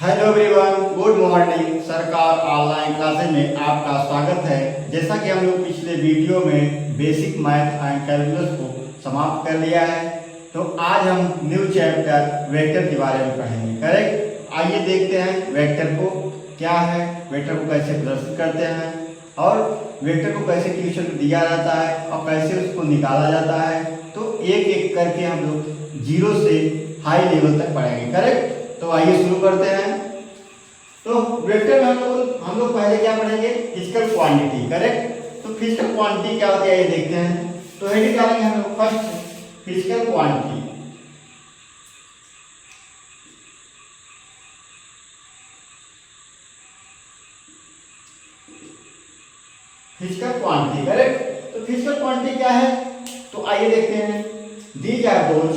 Hello everyone, good morning. सरकार online classes में आपका स्वागत है। जैसा कि हम लोग पिछले वीडियो में बेसिक मैथ एंड कैलकुलस को समाप्त कर लिया है, तो आज हम न्यू चैप्टर वेक्टर के बारे में पढ़ेंगे। करेक्ट। आइए देखते हैं वेक्टर को क्या है, वेक्टर को कैसे प्रदर्शित करते हैं और वेक्टर को कैसे ट्यूशन में दिया जाता है और कैसे उसको निकाला जाता है। तो एक एक करके हम लोग जीरो से हाई लेवल तक पढ़ेंगे। करेक्ट। तो आइए शुरू करते हैं। तो वेक्टर में हम लोग पहले क्या पढ़ेंगे? Physical quantity. करेक्ट। तो फिजिकल क्वांटिटी क्या होती है ये देखते हैं। तो हेडिंग डालेंगे हम लोग first physical quantity. Physical quantity. Correct. तो फिजिकल क्वांटिटी क्या है? तो आइए देखते हैं। These are those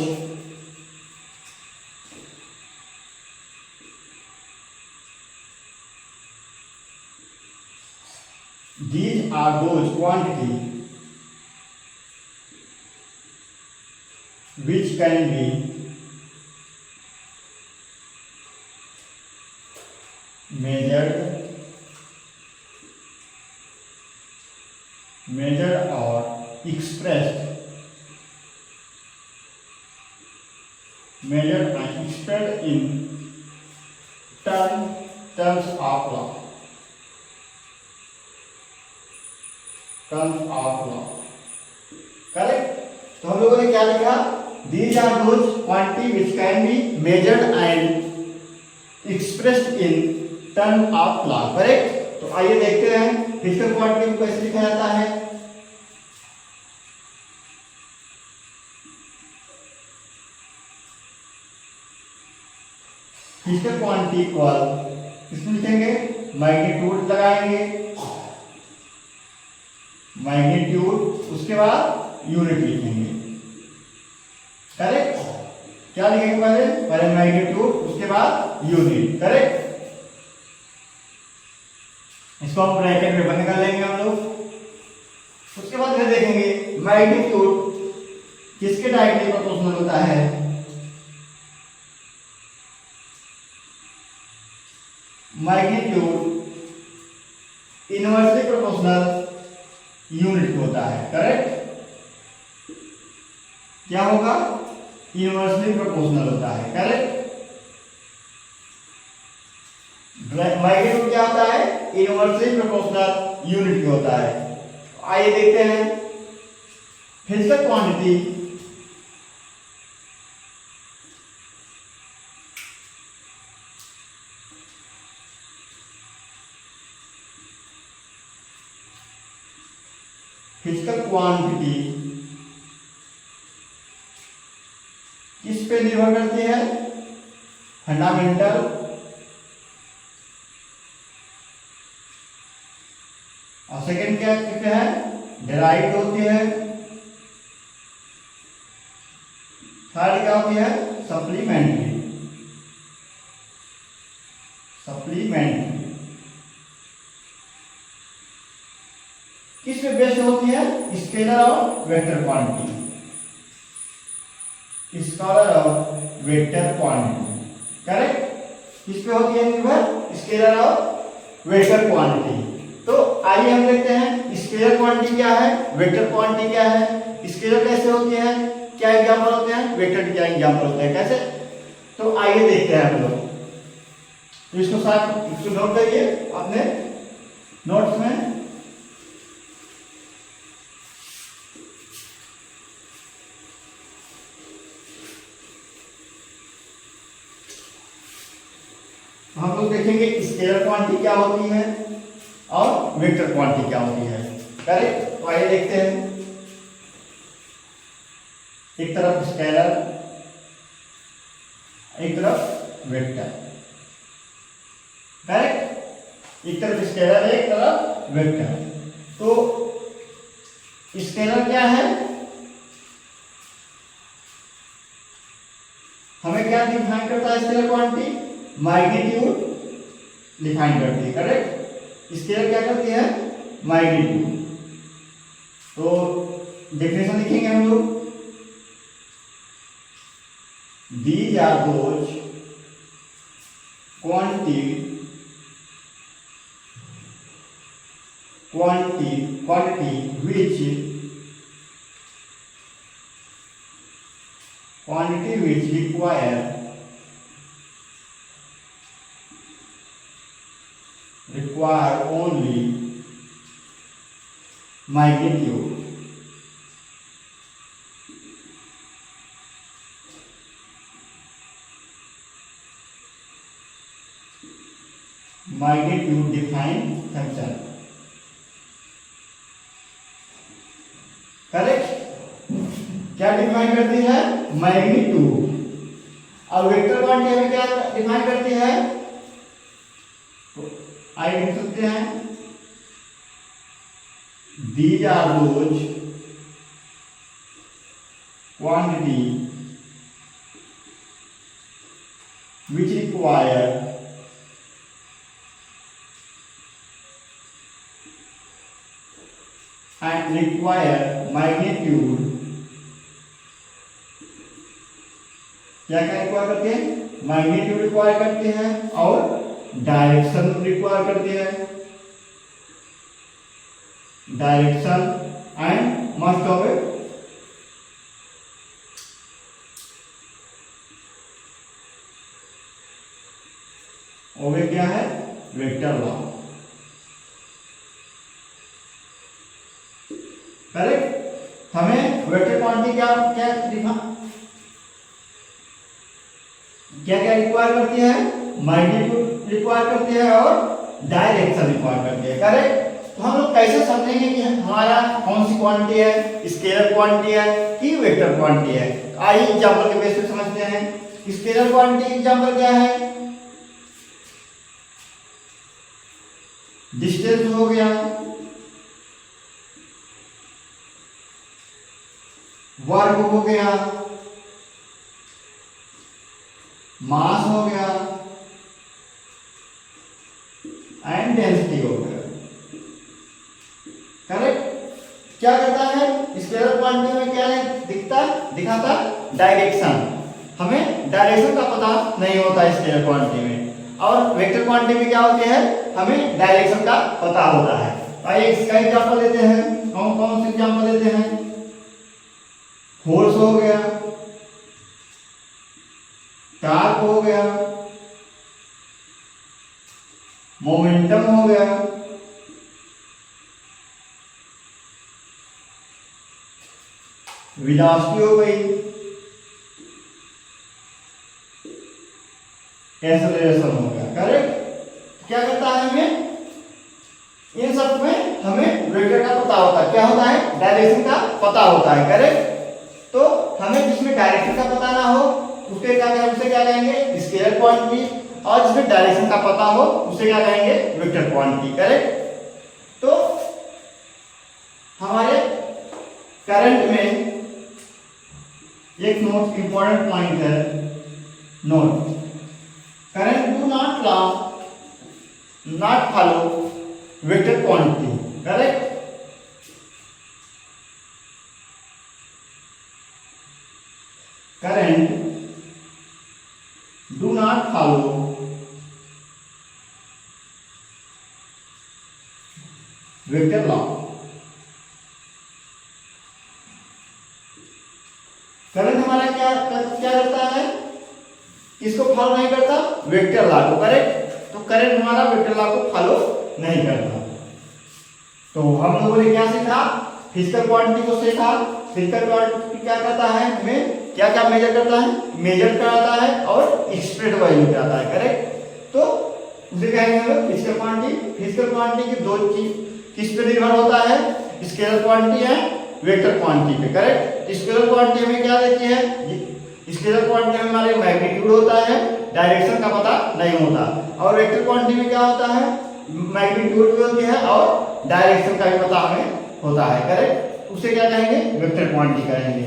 These are those quantity which can be measured or expressed in terms of law. Correct. तो हम लोगों ने क्या लिखा? These are those quantity which can be measured and expressed in terms of law. Correct. तो आइए देखते हैं फिजिकल क्वांटिटी को कैसे लिखा जाता है। फिजिकल क्वांटिटी इक्वल किसमें लिखेंगे? मैग्नीट्यूड लगाएंगे, मैग्नीट्यूड, उसके बाद यूनिट लिखेंगे। करेक्ट। क्या लिखेंगे? पहले मैग्नीट्यूड, उसके बाद यूनिट। करेक्ट। इसको हम ब्रैकेट में बंद कर लेंगे हम लोग। उसके बाद फिर देखेंगे मैग्नीट्यूड किसके डायरेक्टली प्रोपोर्शनल होता है? मैग्नीट्यूड इनवर्सली प्रोपोर्शनल यूनिट होता है। करेक्ट। क्या होगा? इनवर्सली प्रोपोर्शनल होता है। करेक्ट। मैग्नीट्यूड क्या होता है? इनवर्सली प्रोपोर्शनल यूनिट होता है। आइए देखते हैं फिजिकल क्वांटिटी फिजिकल क्वांटिटी किस पे निर्भर करती है? फंडामेंटल और सेकंड क्या कहते हैं? डेराइव्ड होती है। थर्ड क्या होती है? सप्लीमेंट्री। किस पे बेस्ड होती है? स्केलर और वेक्टर क्वांटिटी। स्केलर और वेक्टर क्वांटिटी। करेक्ट। किस पे होती है निर्भर? स्केलर और वेक्टर क्वांटिटी। तो आइए हम देखते हैं स्केलर क्वांटिटी क्या है, वेक्टर क्वांटिटी क्या है, स्केलर कैसे होती है, क्या एग्जांपल होते हैं, वेक्टर के क्या एग्जांपल होते हैं, कैसे। तो आइए देखते हैं हम लोग। तो इसको नोट करिए अपने नोट्स में। हम लोग देखेंगे स्केलर क्वांटिटी क्या होती है और वेक्टर क्वांटिटी क्या होती है। करेक्ट। तो आइए देखते हैं। एक तरफ स्केलर, एक तरफ वेक्टर। करेक्ट। एक तरफ स्केलर, एक तरफ वेक्टर। तो स्केलर क्या है? हमें क्या डिफाइन करता है स्केलर क्वांटिटी? मैग्नीट्यूड डिफाइन करती है। करेक्ट। स्केलर क्या करती है? मैग्नीट्यूड। तो डेफिनेशन लिखेंगे हम लोग। These are those quantity which require only magnitude. Magnitude define function. Correct? क्या डिफाइन करती है? मैग्नीट्यूड। अब वेक्टर क्वांटिटी हमें क्या डिफाइन करती है? आई लिख सकते हैं these are those quantity which require magnitude। क्या क्या रिक्वायर करती है? मैग्नीट्यूड रिक्वायर करती है और डायरेक्शन रिक्वायर करती है। Direction and must of it obey क्या है? Vector law. करेक्ट? हमें वेक्टर क्वांटिटी क्या क्या रिक्वायर करती है? मैग्नीट्यूड रिक्वायर करती है और डायरेक्शन रिक्वायर करती है। करेक्ट? तो हम लोग कैसे समझेंगे कि हमारा कौन सी क्वांटिटी है? स्केलर क्वांटिटी है कि वेक्टर क्वांटिटी है? आइए एग्जांपल के बेस पे समझते हैं। स्केलर क्वांटिटी एग्जांपल क्या है? डिस्टेंस हो गया, वर्ग हो गया, मास हो गया एंड डेंसिटी हो गया। करेक्ट? क्या करता है स्केलर क्वांटिटी में? क्या दिखाता डायरेक्शन। हमें डायरेक्शन का पता नहीं होता स्केलर क्वांटिटी में। और वेक्टर क्वांटिटी में क्या होती है? हमें डायरेक्शन का पता होता है। आइए इसका एग्जांपल लेते हैं। कौन कौन से एग्जांपल लेते हैं? फोर्स हो गया, टॉर्क हो गया, मोमेंटम हो गया, वेलोसिटी हो गई, एक्सेलरेशन हो गया। करेक्ट? क्या करता है हमें? इन सब में हमें वेक्टर का पता होता है। क्या होता है? डायरेक्शन का पता होता है। करेक्ट? तो हमें जिसमें डायरेक्शन का पता ना हो उसे क्या कहेंगे? Scalar quantity. और जिसमें डायरेक्शन का पता हो उसे क्या कहेंगे? Vector quantity. करेक्ट? तो हमारे करंट में एक नोट इंपॉर्टेंट पॉइंट है। Note current do not follow vector quantity. Correct? current do not follow vector law। Current हमारा क्या करता है? किसको फॉलो नहीं करता? वेक्टर लॉ को। करेक्ट? तो करंट हमारा वेक्टर लॉ को फॉलो नहीं करता। तो हम लोगों ने क्या सीखा? फिजिकल क्वांटिटी को सीखा। फिजिकल क्वांटिटी क्या करता है? हमें क्या क्या मेजर करता है? मेजर कराता है और एक्सप्रेस वैल्यू कराता है। करेक्ट? तो उसे कहेंगे हम फिजिकल क्वांटिटी। फिजिकल क्वांटिटी की दो चीज किस पे निर्भर होता है? स्केलर क्वांटिटी है वेक्टर क्वांटिटी पे। करेक्ट? स्केलर क्वांटिटी हमें क्या देती है? स्केलर क्वांटिटी में हमारे मैग्नीट्यूड होता है, डायरेक्शन का पता नहीं होता। और वेक्टर क्वांटिटी में क्या होता है? मैग्नीट्यूड भी होती है और डायरेक्शन का भी पता हमें होता है। करेक्ट? उसे क्या कहेंगे? वेक्टर क्वांटिटी कहेंगे।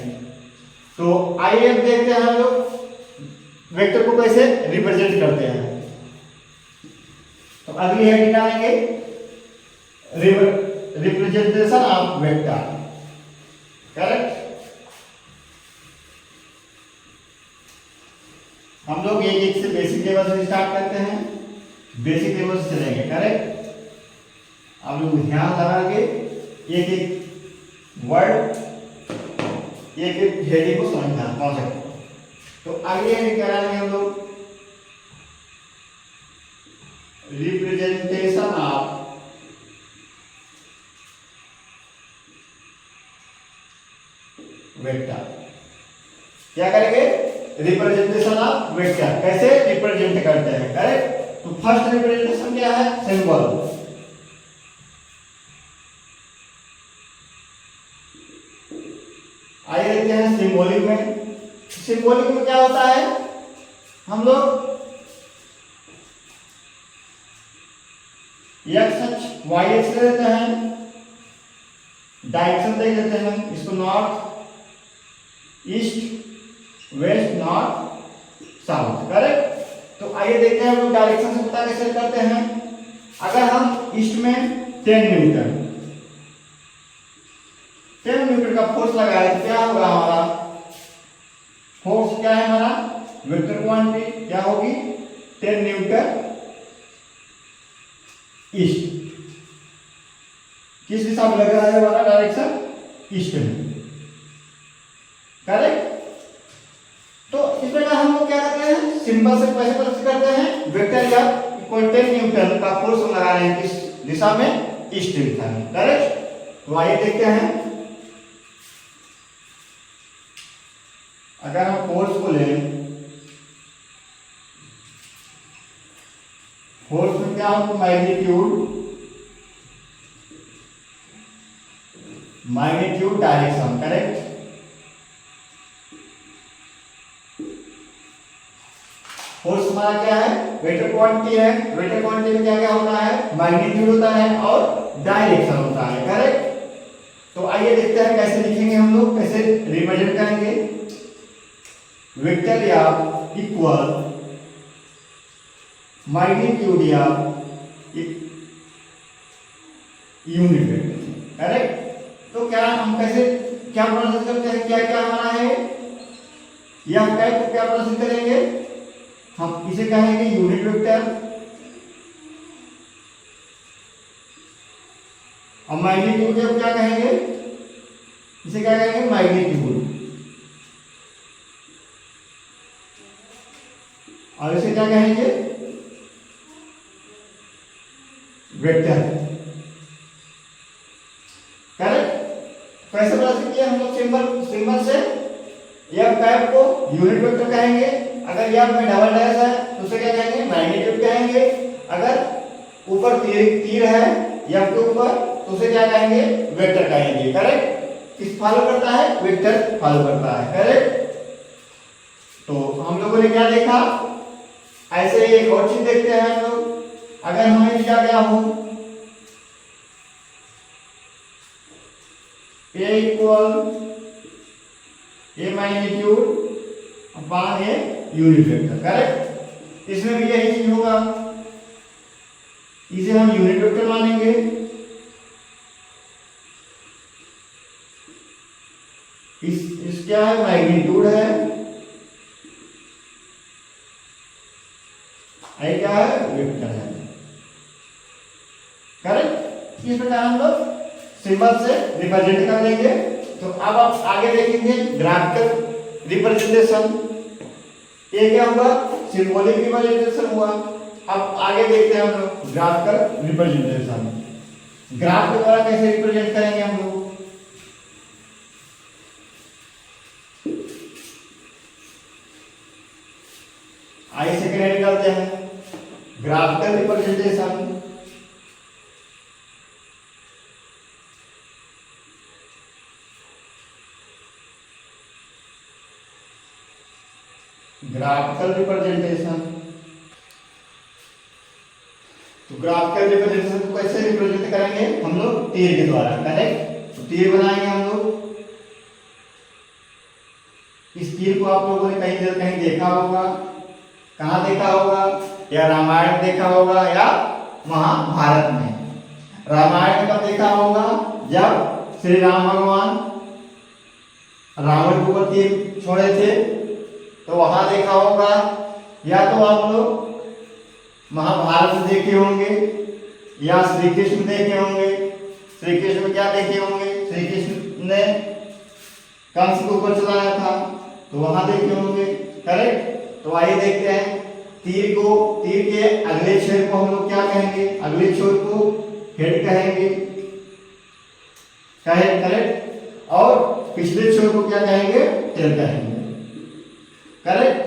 तो आइए अब देखते हैं हम लोग वेक्टर को कैसे रिप्रेजेंट करते हैं। तो अगली हेड निकालेंगे रिप्रेजेंटेशन ऑफ वेक्टर। करेक्ट? हम लोग एक एक से बेसिक लेवल से स्टार्ट करते हैं, बेसिक लेवल से चलेंगे। करेक्ट। आप लोग ध्यान लगा के एक एक वर्ड, एक एक हेडिंग को समझना कॉन्सेप्ट। तो आगे क्या करेंगे हम लोग, रिप्रेजेंटेशन ऑफ वेक्टर। क्या करेंगे, रिप्रेजेंटेशन ऑफ वेक्टर, कैसे रिप्रेजेंट करते हैं। करेक्ट। तो फर्स्ट रिप्रेजेंटेशन क्या है, सिंबल। आइए देखते हैं सिंबॉलिक में। सिंबॉलिक में क्या होता है, हम लोग एक्स अक्ष वाई अक्ष ले लेते हैं, डायरेक्शन देख लेते हैं, इसको north east west north south. Correct. तो आइए देखते हैं हम लोग डायरेक्शन से पता कैसे करते हैं। अगर हम ईस्ट में 10 न्यूटन का फोर्स लगाए तो क्या होगा, हमारा फोर्स क्या है, हमारा वेक्टर क्वांटिटी क्या होगी, 10 न्यूटन ईस्ट। किस दिशा में लग रहा है हमारा डायरेक्शन, ईस्ट में। करेक्ट। तो इस प्रकार हम लोग क्या करते हैं, सिंबल से कैसे प्रदर्शित करते हैं, वेक्टर या इक्वल 10 न्यूटन का फोर्स लगा रहे हैं किस दिशा में, ईस्ट दिशा में। करेक्ट। तो आइए देखते हैं, अगर हम फोर्स को लें, फोर्स में क्या होगा, मैग्नीट्यूड डायरेक्शन। करेक्ट। फोर्स हमारा क्या है, वेक्टर क्वांटिटी है, वेक्टर क्वांटिटी में क्या क्या होता है, मैग्नीट्यूड होता है और डायरेक्शन होता है। करेक्ट। तो आइए देखते हैं कैसे लिखेंगे हम लोग, कैसे रिप्रेजेंट करेंगे। वेक्टर या इक्वल मैग्नीट्यूड या यूनिट वेक्टर। करेक्ट। तो क्या हम कैसे क्या प्रदर्शित करते हैं, क्या क्या हमारा है, या टाइप को क्या प्रदर्शित करेंगे, हम इसे कहेंगे यूनिट वेक्टर, और मैग्नीट्यूड को क्या कहेंगे, इसे क्या कहेंगे, मैग्नीट्यूड, और इसे क्या कहेंगे, वेक्टर। करेक्ट। कैसे प्रदर्शित किया हम लोग, सिंबल से। एफ कैप को यूनिट वेक्टर कहेंगे, अगर एफ में डबल डैश है तो उसे क्या कहेंगे, मैग्नीट्यूड कहेंगे। अगर ऊपर तीर है एफ के ऊपर तो उसे क्या कहेंगे, वेक्टर कहेंगे। करेक्ट। किस फॉलो करता है, वेक्टर फॉलो करता है। करेक्ट। तो हम लोगों ने क्या देखा, ऐसे ही एक और चीज देखते हैं हम लोग। अगर हमें दिया गया हो ए इक्वल ए मैग्नीट्यूड अपॉन ए यूनिट वेक्टर। करेक्ट। इसमें भी यही चीज होगा, इसे हम यूनिट वेक्टर मानेंगे, इस क्या है, मैग्नीट्यूड है, आई क्या है, वेक्टर है। करेक्ट। इस प्रकार हम लोग सिंबल से रिप्रेजेंट कर लेंगे। तो अब आप आगे देखेंगे ग्राफिकल रिप्रेजेंटेशन। ये क्या हुआ, सिंबॉलिक रिप्रेजेंटेशन हुआ। अब आगे देखते हैं हम लोग ग्राफिकल रिप्रेजेंटेशन। ग्राफ के द्वारा कैसे रिप्रेजेंट करेंगे हम लोग, आइए सेकेंड निकालते हैं, ग्राफिकल रिप्रेजेंटेशन। Graphical representation. तो ग्राफिकल रिप्रेजेंटेशन को कैसे रिप्रेजेंट करेंगे हम लोग, तीर के द्वारा। करेक्ट। तो तीर बनाएंगे हम लोग। इस तीर को आप लोगों ने कहीं देखा होगा, कहाँ देखा होगा, या रामायण में देखा होगा या महाभारत में। रामायण में कब देखा होगा, जब श्री राम भगवान रावण के ऊपर तीर छोड़े थे तो वहां देखा होगा। या तो आप लोग महाभारत देखे होंगे या श्री कृष्ण देखे होंगे। श्री कृष्ण में क्या देखे होंगे, श्री कृष्ण ने कंस को ऊपर चलाया था तो वहां देखे होंगे, करेक्ट। तो आइए देखते हैं तीर के अगले छोर को हम लोग क्या कहेंगे, अगले छोर को हेड कहेंगे, करेक्ट। और पिछले छोर को क्या कहेंगे, टेल कहेंगे, करेक्ट।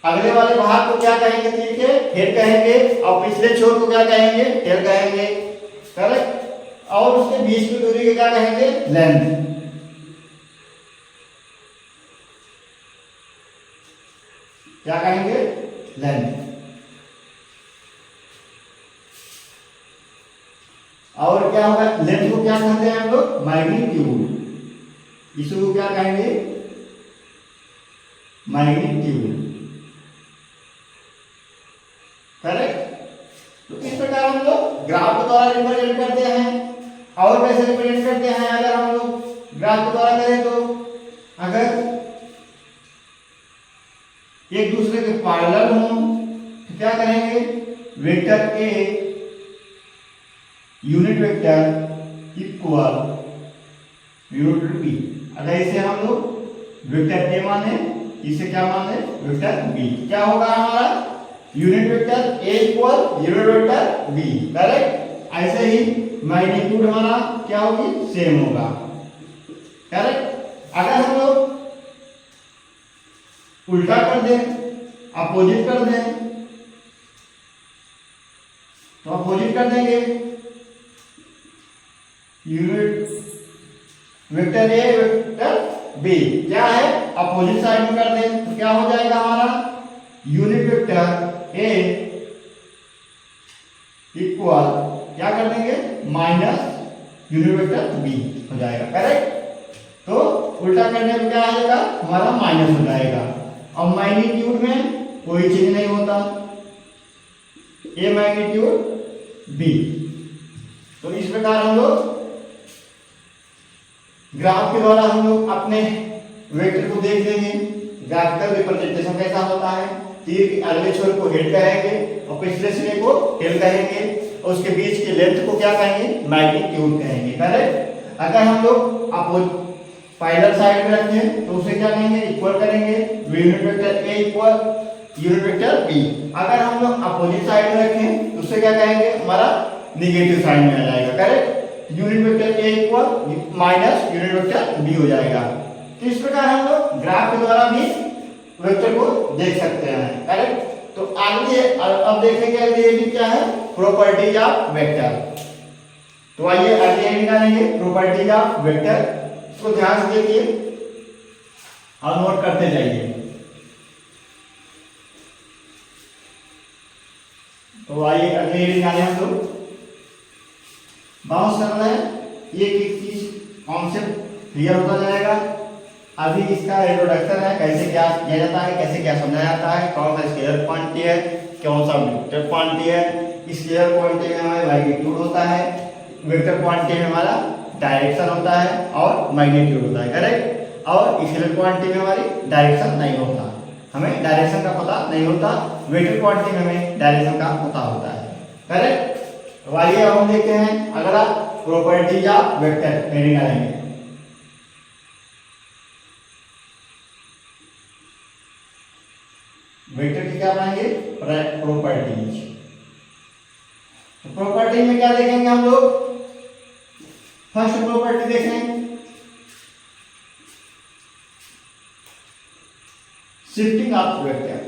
अगले वाले भाग को क्या कहेंगे, तीर के हेड कहेंगे और पिछले छोर को क्या कहेंगे, टेल कहेंगे, करेक्ट। और उसके बीच की दूरी को क्या कहेंगे, लेंथ। क्या कहेंगे, लेंथ। और क्या होगा, लेंथ को क्या कहते हैं हम लोग, मैग्नीट्यूड। इसको क्या कहेंगे, मैग्नीट्यूड, करेक्ट। तो इस प्रकार हम लोग ग्राफ के द्वारा रिप्रेजेंट करते हैं। और कैसे रिप्रेजेंट करते हैं, अगर हम लोग ग्राफ के द्वारा करें तो अगर एक दूसरे के पैरेलल हो तो क्या करेंगे, vector A unit vector equal unit B. अगर इसे हम लोग वेक्टर ए माने, इसे क्या माने, वेक्टर बी, क्या होगा हमारा unit vector A equal unit vector B, correct. ऐसे ही मैग्नीट्यूड हमारा क्या होगी, सेम होगा, करेक्ट। अगर हम लोग उल्टा कर दें, अपोजिट कर दें, तो अपोजिट कर देंगे, unit vector A vector B क्या है, अपोजिट साइड में कर दें तो क्या हो जाएगा हमारा यूनिट वेक्टर ए इक्वल क्या कर देंगे, माइनस यूनिट वेक्टर बी हो जाएगा, करेक्ट। तो उल्टा करने में क्या आ जाएगा, हमारा माइनस हो जाएगा। और मैग्नीट्यूड में कोई चीज नहीं होता, ए मैग्नीट्यूड बी। तो इस प्रकार हम लोग ग्राफ के द्वारा हम लोग अपने वेक्टर को देख लेंगे, ग्राफिकल रिप्रेजेंटेशन कैसा होता है। तीर के अगले छोर को हेड कहेंगे और पिछले सिरे को टेल कहेंगे और उसके बीच की लेंथ को क्या कहेंगे, मैग्नीट्यूड कहेंगे, करेक्ट। अगर हम लोग पैरेलल साइड में रखें तो उसे क्या कहेंगे, इक्वल करेंगे, unit vector A equal unit vector B. अगर हम लोग अपोजिट साइड में रखें तो उसे क्या कहेंगे, हमारा निगेटिव साइड में आ जाएगा, correct. Unit vector A equal minus unit vector B हो जाएगा। तो इस प्रकार हम लोग ग्राफ के द्वारा भी वेक्टर को देख सकते हैं, करेक्ट। तो आगे अब देखेंगे अगली क्या है, प्रॉपर्टीज ऑफ वेक्टर। तो आइए अगले निकालेंगे प्रॉपर्टीज ऑफ वेक्टर। इसको ध्यान से देखिए और नोट करते जाइए। तो आइए अगले निकालें हम लोग। बाउंस करना है, एक चीज कॉन्सेप्ट क्लियर होता जाएगा। अभी इसका इंट्रोडक्शन है, कैसे क्या किया जाता है, कैसे क्या समझाया जाता है, कौन सा स्केलर क्वांटिटी है, कौन सा वेक्टर क्वांटिटी है। स्केलर क्वांटिटी में हमारा मैग्नीट्यूड होता है, वेक्टर क्वांटिटी में हमारा डायरेक्शन होता है और मैग्नीट्यूड होता है, करेक्ट। और स्केलर क्वांटिटी में हमारी डायरेक्शन नहीं होता, हमें डायरेक्शन का पता नहीं होता। वेक्टर क्वांटिटी में हमें डायरेक्शन का पता होता है, करेक्ट। तो आइए अब हम देखते हैं अगला प्रॉपर्टीज ऑफ वेक्टर निकालेंगे। वेक्टर की क्या बनाएंगे, प्रॉपर्टीज। तो प्रॉपर्टी में क्या देखेंगे हम लोग, फर्स्ट प्रॉपर्टी देखें, shifting of vector.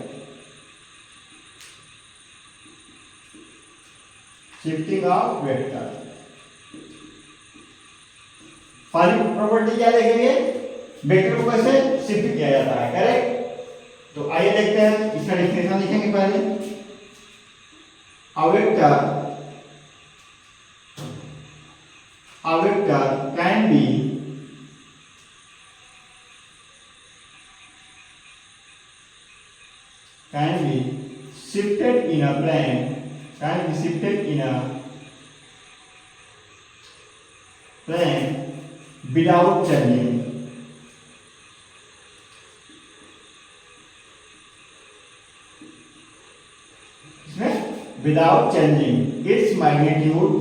Shifting of vector पहली प्रॉपर्टी क्या देखेंगे, वेक्टर को कैसे शिफ्ट किया जाता है, करेक्ट। तो आइए देखते हैं, इसका डेफिनेशन लिखेंगे पहले। A vector can be shifted in a plane, without changing. without changing its magnitude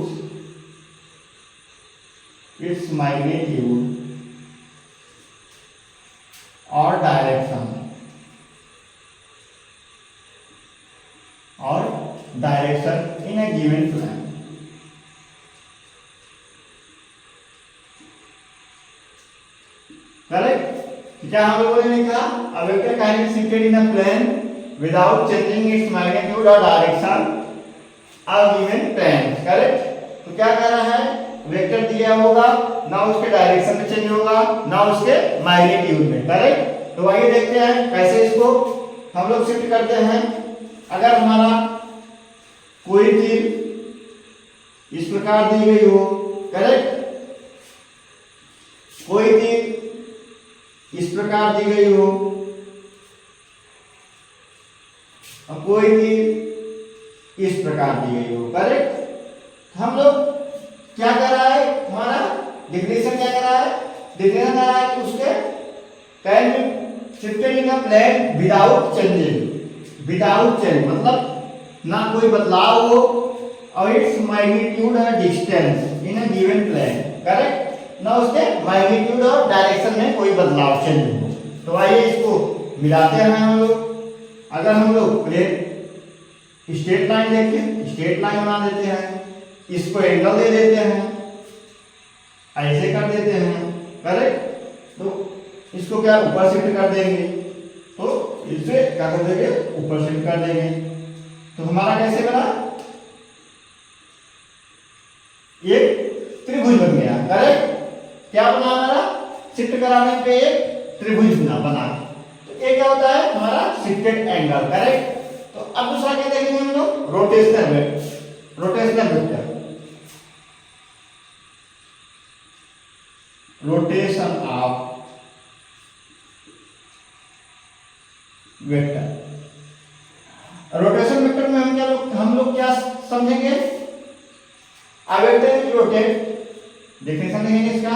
or direction in a given plane. Correct? क्या हम लोगों ने लिखा? A vector can be shifted in a plane without changing its magnitude or direction a given plane. Correct? तो क्या कह रहा है? वेक्टर दिया होगा, ना उसके डायरेक्शन में चेंज होगा, ना उसके मैग्नीट्यूड में। करेक्ट? तो आइए देखते हैं कैसे इसको हम लोग शिफ्ट करते हैं। अगर हमारा कोई चीज इस प्रकार दी गई हो, करेक्ट, कोई चीज इस प्रकार दी गई हो और कोई चीज इस प्रकार दी गई हो, करेक्ट, हम लोग क्या कर रहा है, हमारा डिफिनेशन क्या कर रहा है, डिफिनेशन कर रहा है कि उसके can be shifted in a plane without changing, without change मतलब ना कोई बदलाव हो और इट्स मैग्नीट्यूड और distance in a given plane, correct, ना उसके मैग्नीट्यूड और डायरेक्शन में कोई बदलाव चेंज हो। तो आइए इसको मिलाते हैं हम लोग। अगर हम लोग प्लेन स्ट्रेट लाइन देखें, स्ट्रेट लाइन बना देते हैं, इसको एंगल दे देते हैं, ऐसे कर देते हैं, करेक्ट, तो इसको क्या ऊपर शिफ्ट कर देंगे, तो इसे क्या कर देंगे, ऊपर शिफ्ट कर देंगे। तो हमारा कैसे बना, एक त्रिभुज बन गया, करेक्ट, क्या बना हमारा, शिफ्ट कराने पे एक त्रिभुज बना। तो ये क्या होता है, हमारा शिफ्टेड एंगल, करेक्ट। तो अब दूसरा क्या देखेंगे हम लोग, rotational vector, rotation of vector. Rotation vector में हम लोग क्या समझेंगे, a vector is rotate, definition देखेंगे इसका,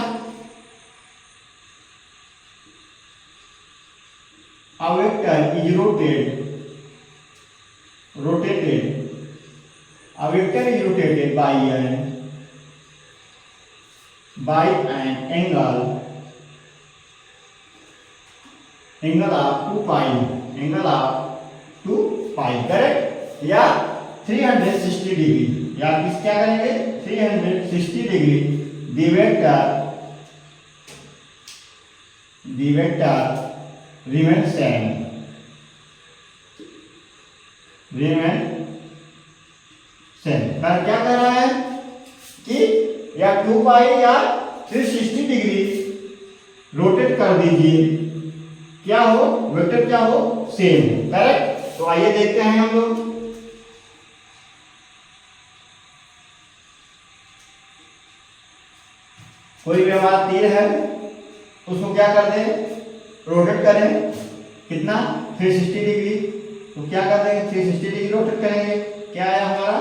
a vector is rotated, a vector is rotated by an angle of 2 pi, correct, या 360 डिग्री, या किस क्या करेंगे, 360 degree, the vector remains same, क्या कह रहा है कि या 2 पाई या 360 डिग्री रोटेट कर दीजिए, क्या हो, वेक्टर क्या हो, सेम, करेक्ट। तो आइए देखते हैं हम लोग। कोई भी हमारा तीर है, उसको क्या कर दें, रोटेट करें, कितना, 360 डिग्री, तो क्या कर देंगे, 360 डिग्री रोटेट करेंगे, क्या आया हमारा,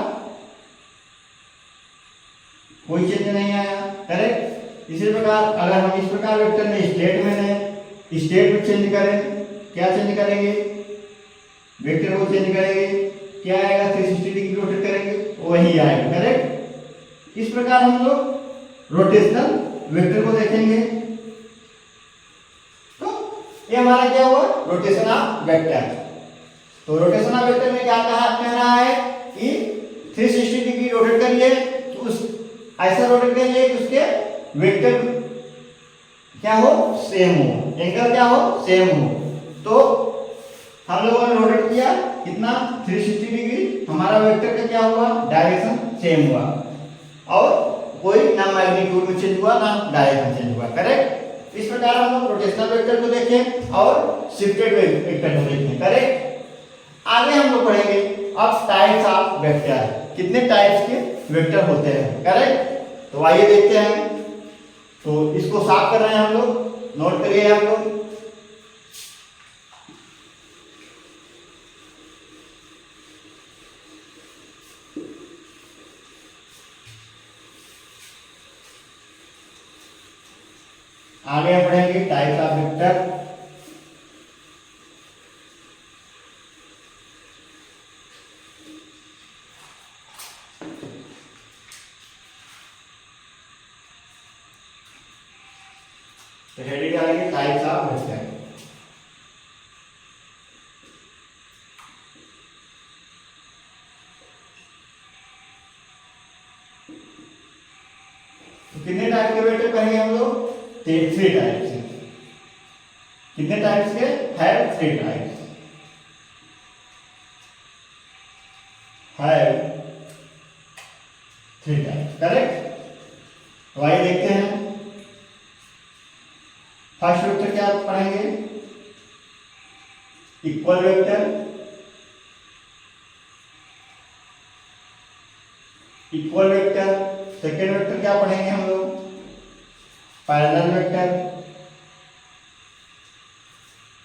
कोई चेंज नहीं आया, करेक्ट। इसी प्रकार अगर हम इस प्रकार वेक्टर में स्टेट में चेंज करें, क्या चेंज करेंगे, वेक्टर को चेंज करेंगे, क्या आएगा, 360 डिग्री रोटेट करेंगे, वही आएगा, करेक्ट। इस प्रकार हम लोग रोटेशनल वेक्टर को देखेंगे। तो ये हमारा क्या हुआ, रोटेशन ऑफ वेक्टर। तो रोटेशन ऑफ वेक्टर में क्या कह रहा है कि 360 डिग्री रोटेट करिए, तो उस ऐसा रोटेट करिए कि उसके वेक्टर क्या हो, सेम हो, एंगल क्या हो, सेम हो। तो हम लोगों ने रोटेट किया कितना, 360 डिग्री, हमारा वेक्टर का क्या हुआ, डायरेक्शन सेम हुआ और कोई ना मैग्नीट्यूड में चेंज हुआ ना डायरेक्शन चेंज हुआ, करेक्ट। इस प्रकार हम लोग रोटेशनल वेक्टर को देखें और शिफ्टेड वेक्टर को देखें, करेक्ट। आगे हम लोग पढ़ेंगे अब टाइप्स ऑफ वेक्टर, कितने टाइप्स के वेक्टर होते हैं, करेक्ट। तो आइए देखते हैं। तो इसको साफ कर रहे हैं हम लोग, नोट करिए हम लोग। आगे पढ़ेंगे टाइप्स ऑफ वेक्टर। तो हेडिंग डालेंगे टाइप्स ऑफ वेक्टर। तो कितने टाइप के वेक्टर पढ़ेंगे हम लोग? 3 टाइप्स हैं। कितने टाइप्स के? Have 3 types. Have 3 types, correct. तो आइए देखते हैं। फर्स्ट वेक्टर क्या पढ़ेंगे? Equal vector. Equal vector. Second vector क्या पढ़ेंगे हम लोग? Parallel vector.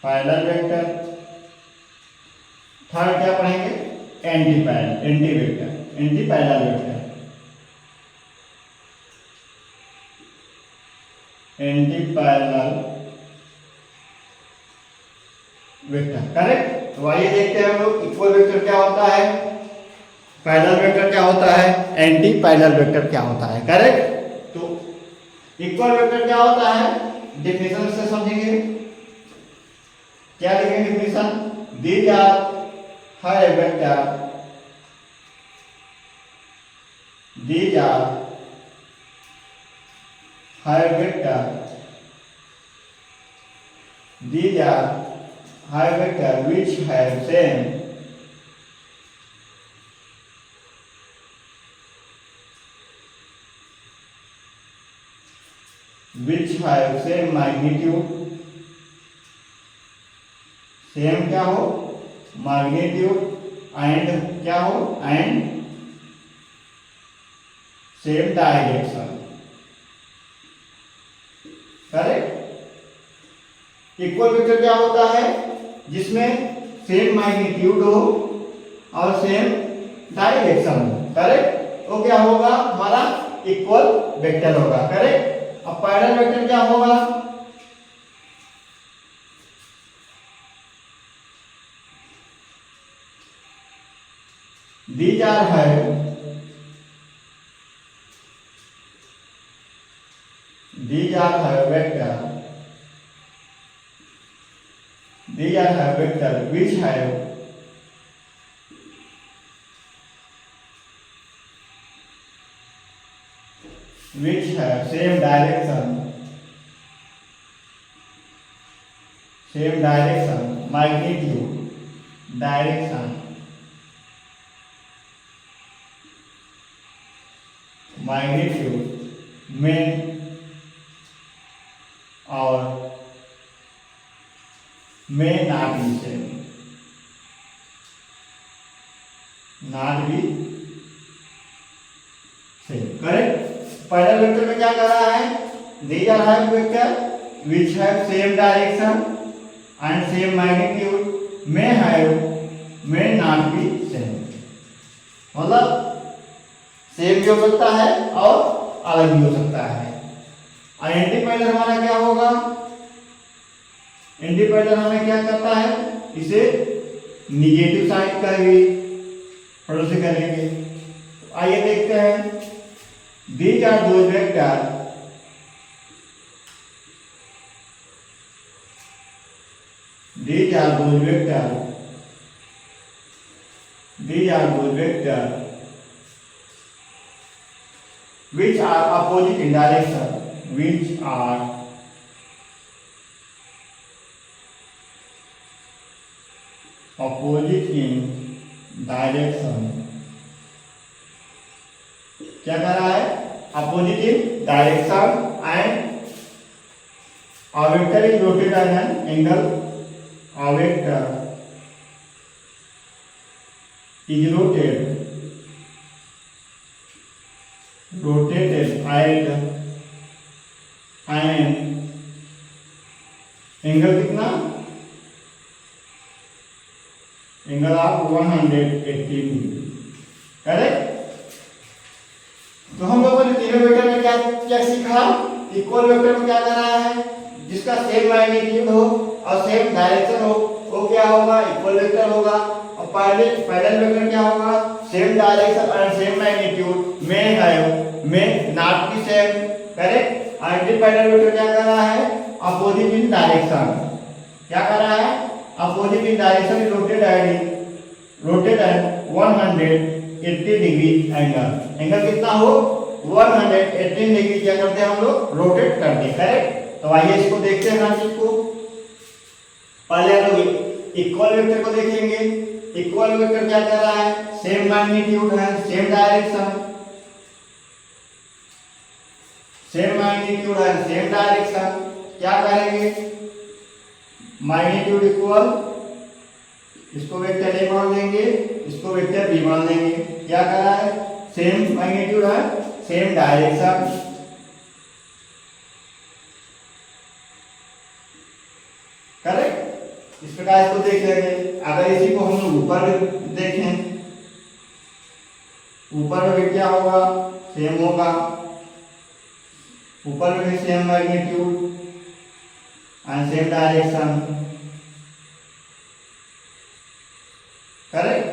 Parallel vector. Third क्या पढ़ेंगे? Anti parallel, anti vector, antiparallel vector, antiparallel vector, correct. तो आइए देखते हैं हम लोग इक्वल वेक्टर क्या होता है, पैरेलल वेक्टर क्या होता है, एंटी पैरेलल वेक्टर क्या होता है, करेक्ट। तो इक्वल वेक्टर क्या होता है, डेफिनेशन से समझेंगे। क्या लिखेंगे डेफिनेशन? दीज आर हर वेक्टर, दीज आर हर वेक्टर, दीज आर हर vector which have same magnitude, same क्या हो? मैग्नीट्यूड, एंड क्या हो? And same direction, correct. Equal vector क्या होता है? जिसमें सेम मैग्नीट्यूड हो और सेम डायरेक्शन हो, करेक्ट। तो क्या होगा? हमारा इक्वल वेक्टर होगा, करेक्ट। अब पैरेलल वेक्टर क्या होगा? These are have vector, these are have vector which have same direction, magnitude, direction, magnitude में और में नॉट भी सेम, नॉट भी सेम, करेक्ट। पैरेलल वेक्टर में क्या कर रहा है? These are have vector which have same direction and same magnitude, में हैव में नॉट भी सेम, मतलब सेम भी हो सकता है और अलग भी हो सकता है। और एंटी पैरेलल हमारा क्या होगा? एंटी पैरेलल हमें क्या करता है? इसे निगेटिव साइड का भी प्रोड्यूस करेंगे। तो आइए देखते हैं। These are those vector which are opposite in direction, which are opposite in direction, क्या कर रहा है? opposite in direction and a vector is rotated at an angle, a vector is rotated at an angle कितना? Angle of 180 degree, correct. तो हम लोगों ने तीनों वेक्टर में क्या क्या सीखा? इक्वल वेक्टर में क्या कर रहा है? जिसका सेम मैग्नीट्यूड हो और सेम डायरेक्शन हो, वो क्या होगा? इक्वल वेक्टर होगा। और पैरेलल वेक्टर क्या होगा? same direction and same magnitude may have may not be same, correct. Antiparallel vector क्या कर रहा है, अपोजिट इन डायरेक्शन, क्या कर रहा है, opposite in direction, rotate eight 180 degree angle कितना हो, 118 डिग्री क्या करते हैं हम लोग, रोटेट करते हैं, करेक्ट। तो आइए इसको देखते हैं हर चीज को। पहले हम लोग इक्वल वेक्टर को देखेंगे। इक्वल वेक्टर क्या कर रहा है, सेम मैग्नीट्यूड है, सेम डायरेक्शन, सेम मैग्नीट्यूड है, सेम डायरेक्शन, क्या करेंगे, मैग्नीट्यूड इक्वल, इसको वेक्टर ए मान लेंगे, इसको वेक्टर बी मान लेंगे। क्या कर रहा है, सेम मैग्नीट्यूड है, सेम डायरेक्शन, करेक्ट। इस प्रकार इसको देख लेंगे। अगर इसी को हम लोग ऊपर देखें, ऊपर में भी क्या होगा, सेम होगा, ऊपर में भी same magnitude and same direction, correct,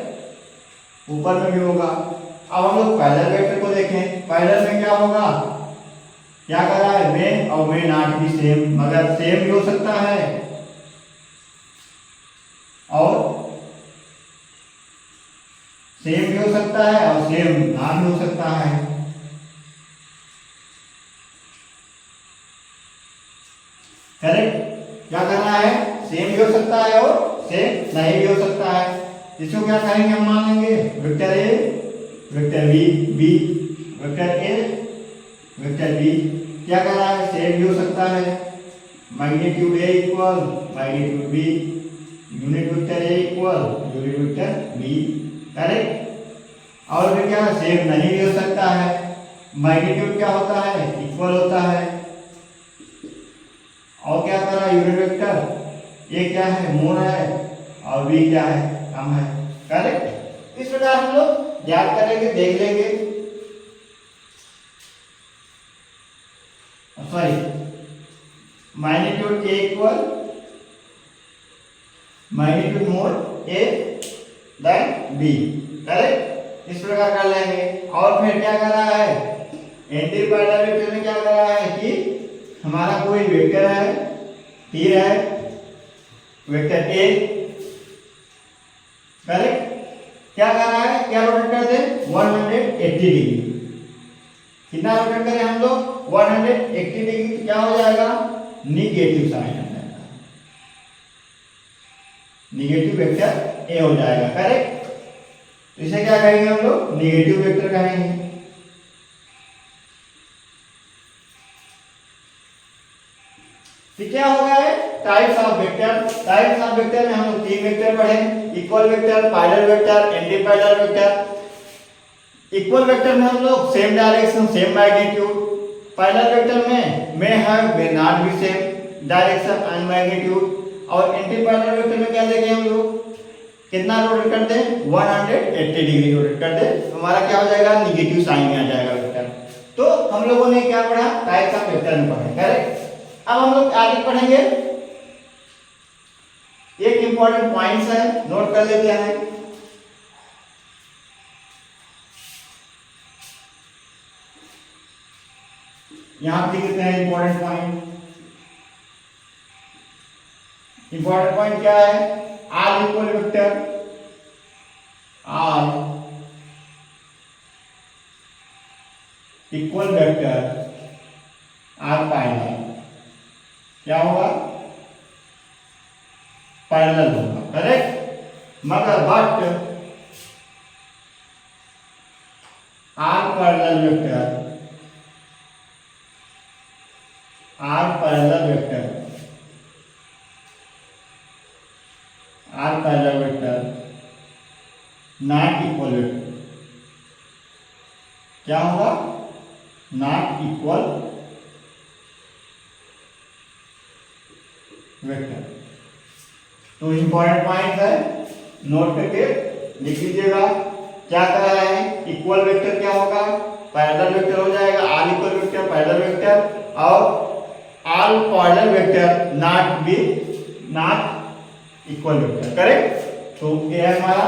ऊपर में भी होगा। अब हम लोग पैरेलल वेक्टर को देखें। पैरेलल में क्या होगा, क्या कर रहा है, मे और मे नॉट भी सेम, मगर सेम भी हो सकता है और सेम भी हो सकता है और सेम ना भी हो सकता है, करेक्ट। क्या करना है, सेम भी हो सकता है और सेम नहीं भी हो सकता है। इसको क्या कहेंगे, हम मान लेंगे vector A, vector B, B vector A, vector B, क्या कर रहा है, सेम भी हो सकता है, magnitude A equal magnitude B, unit vector A equal unit vector B, correct. और फिर क्या, सेम नहीं भी हो सकता है, मैग्नीट्यूड क्या होता है, इक्वल होता है, और क्या कर रहा है, यूनिट वेक्टर ए क्या है, मोर है, और बी क्या है, कम है, करेक्ट। इस प्रकार हम लोग याद करेंगे, देख लेंगे, sorry, magnitude A equal magnitude more A then B, correct. इस प्रकार कर लेंगे। और फिर क्या कर रहा है, एंटीपैरेलल वेक्टर में क्या कर रहा है कि हमारा कोई वेक्टर है, तीर है, वेक्टर ए, करेक्ट, क्या कर रहा है, क्या रोटेट कर दे, 180 डिग्री, कितना रोटेट करें हम लोग, 180 डिग्री, क्या हो जाएगा, निगेटिव साइन आ जाएगा, निगेटिव वेक्टर ए हो जाएगा, करेक्ट। तो इसे क्या कहेंगे हम लोग, निगेटिव वेक्टर कहेंगे। क्या हो गया है, types of vector. Types of vector में हम लोग तीन वेक्टर पढ़े, equal vector, parallel vector, antiparallel vector. Equal vector में हम लोग same direction, same magnitude. Parallel vector में may have, may not be same direction and magnitude. और एंटीपैरेलल वेक्टर में क्या देंगे हम लोग, कितना रोटेट कर दे, 180 डिग्री रोटेट कर दे, तो हमारा क्या हो जाएगा, निगेटिव साइन में आ जाएगा वेक्टर। तो हम लोगों ने क्या पढ़ा, टाइप्स ऑफ वेक्टर में पढ़े, करेक्ट। अब हम लोग आगे पढ़ेंगे, एक इंपॉर्टेंट पॉइंट्स है, नोट कर लेते हैं। यहां लिख देते हैं इंपॉर्टेंट पॉइंट। इंपॉर्टेंट पॉइंट क्या है, are equal vector, are equal vector, are parallel, क्या होगा, पैरेलल होगा, करेक्ट। मगर but are parallel vector, are parallel vector, are parallel vector not equal vector, क्या होगा, नॉट इक्वल वेक्टर। तो इंपॉर्टेंट पॉइंट है, नोट करके लिख लीजिएगा। क्या कह रहा है, इक्वल वेक्टर क्या होगा, पैरेलल वेक्टर हो जाएगा, are equal vector parallel vector, और are parallel vector not be not equal vector, correct. तो ये है हमारा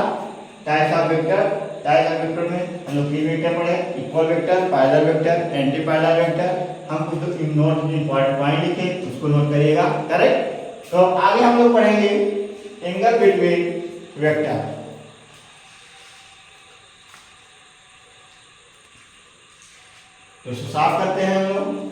types of vector. Diagonal vector में हम लोग 3 वेक्टर पढ़े, equal vector, parallel vector, antiparallel vector. हम कुछ तो नोट इंपॉर्टेंट पॉइंट लिखे, उसको नोट करिएगा, करेक्ट। तो आगे हम लोग पढ़ेंगे एंगल बिटवीन वेक्टर। तो इसको साफ करते हैं हम लोग।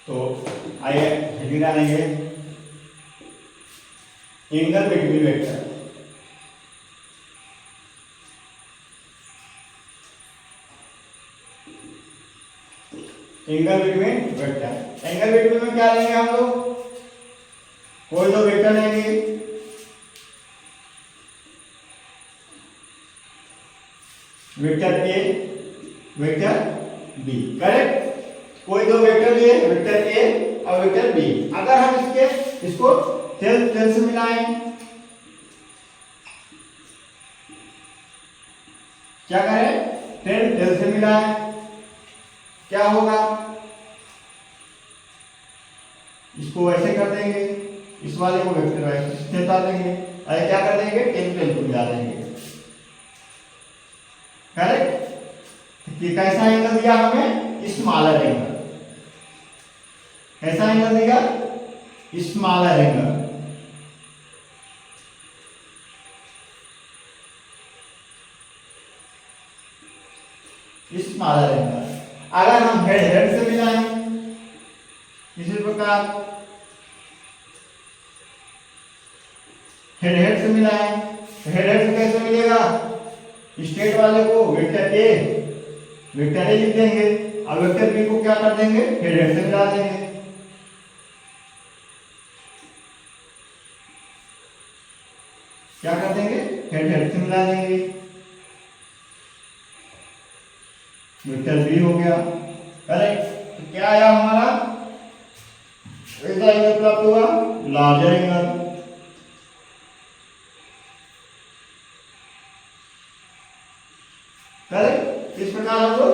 तो आइए हेडिंग डालेंगे angle between vector. Angle between vector, angle between में क्या लेंगे हम लोग, कोई दो वेक्टर लेंगे, vector A vector B, correct. कोई दो वेक्टर लिए, वेक्टर ए और वेक्टर बी। अगर हम इसको तेल से मिलाएं, क्या करें, तेल से मिलाएं, क्या होगा, इसको ऐसे कर देंगे, इस वाले को वेक्टर ऐसे हटा देंगे, अरे क्या कर देंगे, तेल को मिला देंगे, करेक्ट। ये कैसा एंगल दिया हमें, स्मॉलर एंगल। कैसा एंगल देगा, स्मॉलर एंगल। Smaller angle. अगर हम हेड से मिलाएं इसी प्रकार, हेड से मिलाएं, हेड से कैसे मिलेगा, स्ट्रेट वाले को वेक्टर ए लिख देंगे और वेक्टर बी को क्या कर देंगे, हेड से मिला देंगे। क्या कर देंगे, हेड से मिला देंगे, वेक्टर बी हो गया, करेक्ट। तो क्या आया हमारा, ऐसा एंगल प्राप्त हुआ, लार्जर एंगल। करेक्ट। इस प्रकार हम लोग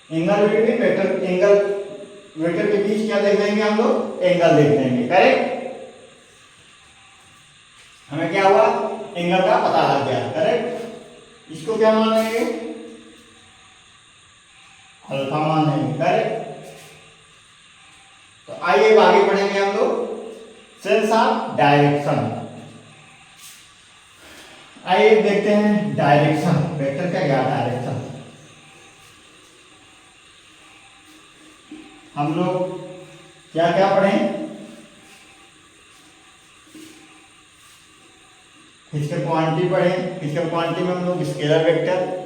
angle between vector, angle vector के बीच क्या देख लेंगे हम लोग, एंगल देख लेंगे, करेक्ट। हमें क्या हुआ, एंगल का पता लग गया, करेक्ट। इसको क्या मान लेंगे, अल्फा मान लेंगे, करेक्ट। तो आइए आगे पढ़ेंगे हम लोग सेंस ऑफ डायरेक्शन। आइए देखते हैं डायरेक्शन, वेक्टर का क्या डायरेक्शन। हम लोग क्या क्या पढ़ें, फिजिकल क्वांटिटी पढ़ें। फिजिकल क्वांटिटी में हम लोग स्केलर वेक्टर,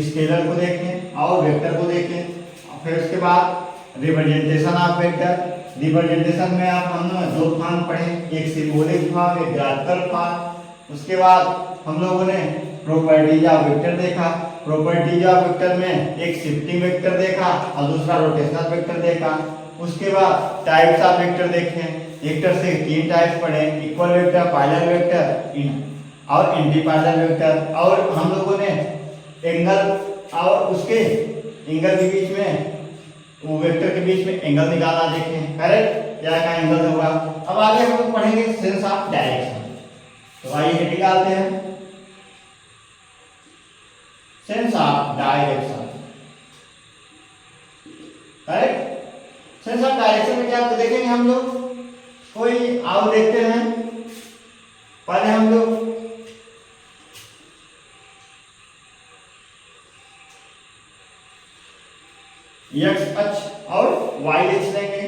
स्केलर को देखें और वेक्टर को देखें। फिर उसके बाद रिप्रेजेंटेशन ऑफ वेक्टर। रिप्रेजेंटेशन में आप हमने दो फॉर्म पढ़े, एक सिंबॉलिक फॉर्म, एक ग्राफिकल फॉर्म। उसके बाद हम लोगों ने प्रॉपर्टीज ऑफ वेक्टर देखा। प्रॉपर्टीज ऑफ वेक्टर में एक शिफ्टिंग वेक्टर देखा और दूसरा रोटेशनल वेक्टर देखा। उसके बाद टाइप्स ऑफ वेक्टर देखे, वेक्टर से 3 टाइप्स पढ़े, इक्वल वेक्टर, पैरेलल वेक्टर और एंटी पैरेलल वेक्टर। और हम लोगों ने एंगल और उसके एंगल के बीच में, वो वेक्टर के बीच में एंगल निकालना देखें, करेक्ट, क्या का एंगल होगा। अब आगे हम लोग पढ़ेंगे सेंस ऑफ डायरेक्शन। तो आइए हेडिंग डालते हैं, sense of direction, correct. Sense of direction में क्या देखेंगे हम लोग, कोई आओ देखते हैं। पहले हम लोग एक्स अक्ष और वाई अक्ष लेंगे।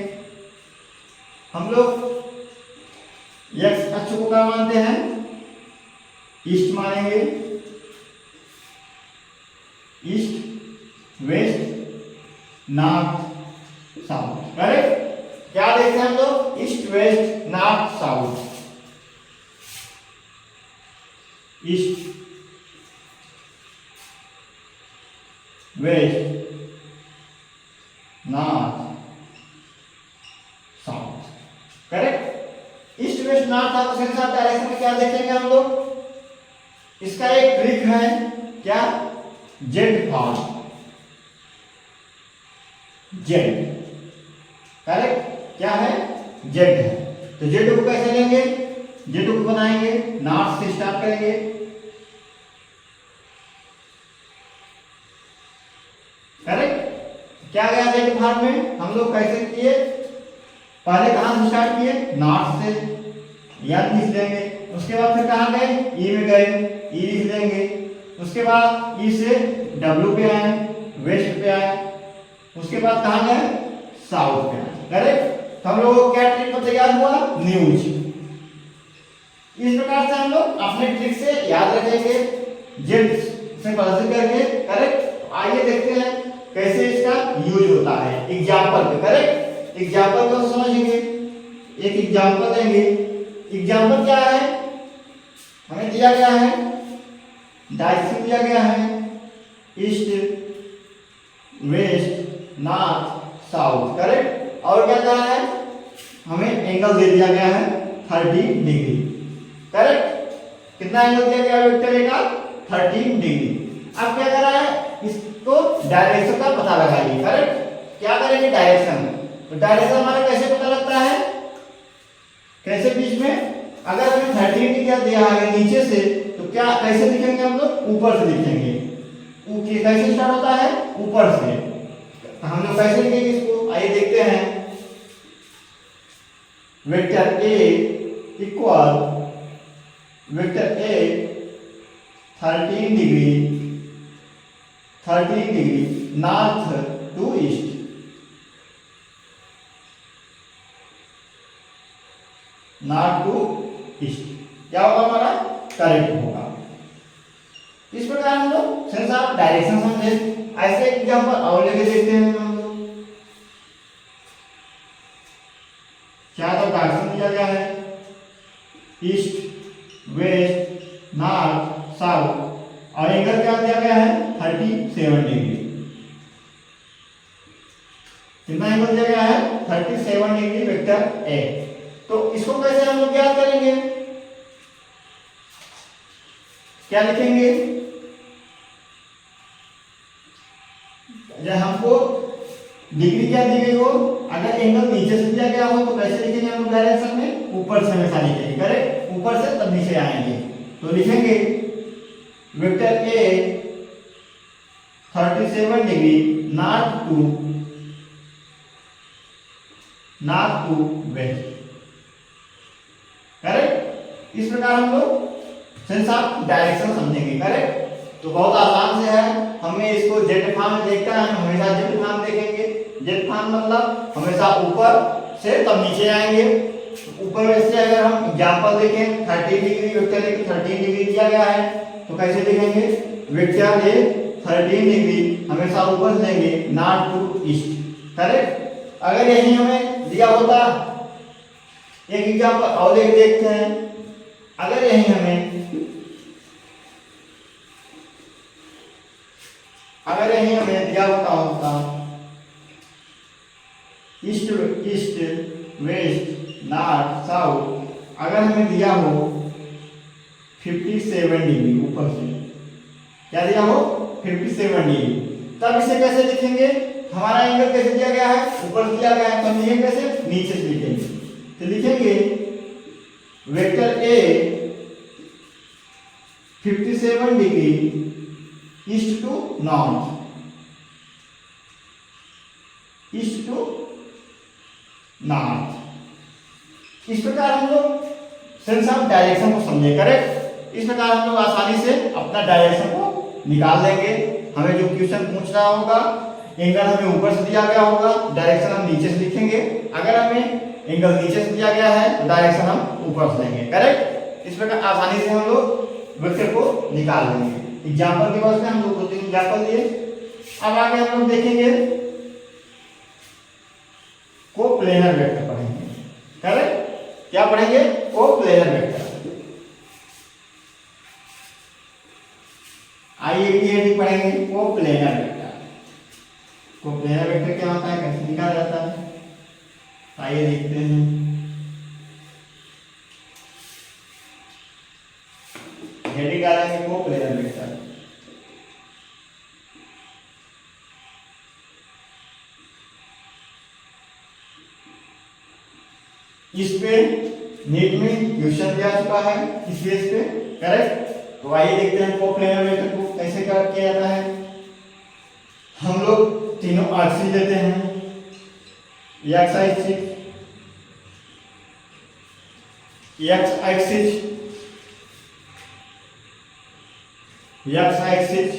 हम लोग एक्स अक्ष को क्या मानते हैं, ईस्ट मानेंगे, east, west, north, south, correct. क्या देखते हैं हम लोग, east, west, north, south. East west north south. Correct. East west north south के साथ डायरेक्शन में क्या देखेंगे हम लोग, इसका एक ट्रिक है क्या, जेड फॉर्म, जेड। करेक्ट, क्या है, जेड है। तो जेड को कैसे लेंगे, जेड को बनाएंगे नॉर्थ से स्टार्ट करेंगे, करेक्ट। क्या गया जेड फॉर्म में, हम लोग कैसे किए, पहले कहां से स्टार्ट किए, नॉर्थ से, याद लिख लेंगे। उसके बाद फिर कहां गए, ई में गए, ई लिख लेंगे। उसके बाद ई से डब्ल्यू पे आए, वेस्ट पे आए। उसके बाद कहां गए, साउथ पे आए। करेक्ट। तो हम लोगों को क्या ट्रिक तैयार हुआ, न्यूज। इस प्रकार से हम लोग अपने ट्रिक से याद रखेंगे, जेड से पढ़ाई करके। करेक्ट। आइए देखते हैं कैसे इसका यूज होता है एग्जांपल पे। करेक्ट, एग्जांपल को समझेंगे, एक एग्जांपल देंगे। एग्जांपल क्या है, हमें दिया गया है डायरेक्शन दिया गया है east west north south. Correct. और क्या कहा है, हमें एंगल दे दिया गया है 30 डिग्री। करेक्ट। कितना एंगल दिया गया है वेक्टर ए का, 30 डिग्री। अब क्या कर रहा है, इसको डायरेक्शन का पता लगाइए। करेक्ट। क्या करेंगे, डायरेक्शन। तो डायरेक्शन हमारा कैसे पता लगता है, कैसे बीच में, अगर हमें 30 डिग्री दिया है नीचे से, तो क्या कैसे लिखेंगे हम लोग, ऊपर से लिखेंगे। कैसे स्टार्ट होता है, ऊपर से। तो हम लोग कैसे लिखेंगे इसको, आइए देखते हैं। Vector A equal vector A 13 degree north to east. North to east क्या होगा हमारा, करेक्ट होगा। इस प्रकार हम लोग सेंस ऑफ डायरेक्शन समझे। ऐसे एग्जांपल और लेके देखते हैं हम लोग। क्या तो डायरेक्शन दिया गया है ईस्ट वेस्ट नॉर्थ साउथ, और एंगल क्या दिया गया है 37 डिग्री। कितना एंगल दिया गया है, 37 डिग्री वेक्टर ए। तो इसको कैसे हम लोग याद करेंगे, क्या लिखेंगे, जब हमको डिग्री क्या दी गई हो, अगर एंगल नीचे से दिया गया हो तो कैसे लिखेंगे हम लोग डायरेक्शन में, ऊपर से हमेशा लिखेंगे। करेक्ट, ऊपर से तब नीचे आएंगे। तो लिखेंगे vector A 37 degree north to west. Correct. इस प्रकार हम लोग सेंस ऑफ डायरेक्शन समझेंगे। करेक्ट। तो बहुत आसान से है, हमें इसको जेड फॉर्म में देखता है, हम हमेशा जेड फॉर्म देखेंगे। जेड फॉर्म मतलब हमेशा ऊपर से तब नीचे आएंगे। ऊपर से अगर हम एग्जांपल देखें 30 डिग्री वेक्टर ए 30 डिग्री दिया गया है, तो कैसे लिखेंगे, वेक्टर ए 30 डिग्री हमेशा ऊपर से लेंगे नॉर्थ टू ईस्ट। करेक्ट। अगर यही हमें दिया होता, एक एग्जांपल और देखते हैं, अगर यही हमें दिया होता ईस्ट वेस्ट नॉर्थ साउथ, अगर हमें दिया हो 57 डिग्री ऊपर से, क्या दिया हो 57 डिग्री, तब इसे कैसे लिखेंगे, हमारा एंगल कैसे दिया गया है, ऊपर से दिया गया है, तो लिखेंगे कैसे, नीचे से लिखेंगे। तो लिखेंगे vector A 57 degree east to north, east to north. इस प्रकार हम लोग सेंस ऑफ डायरेक्शन को समझे। करेक्ट। इस प्रकार हम लोग आसानी से अपना डायरेक्शन को निकाल लेंगे। हमें जो क्वेश्चन पूछ रहा होगा, एंगल हमें ऊपर से दिया गया होगा, डायरेक्शन हम नीचे से लिखेंगे। अगर हमें एंगल नीचे से दिया गया है तो डायरेक्शन हम ऊपर से लेंगे। करेक्ट। इस प्रकार आसानी से हम लोग वेक्टर को निकाल लेंगे। एग्जाम्पल के बाद हम लोग 2-3 एग्जाम्पल दिए। अब आगे हम लोग देखेंगे कोप्लेनर वेक्टर पढ़ेंगे। करेक्ट। क्या पढ़ेंगे, कोप्लेनर वेक्टर। आइए ये पढ़ेंगे कोप्लेनर वेक्टर। कोप्लेनर वेक्टर क्या होता है, कैसे निकाला जाता है, आइए देखते हैं। ये निकालेंगे कोप्लेनर वेक्टर। इस पे नीट में क्वेश्चन दिया चुका है इस बेस पे, करेक्ट। तो आइए देखते हैं कोप्लेनर वेक्टर को कैसे किया जाता है। हम लोग तीनों एक्सिस देते हैं, X axis, X axis, X axis,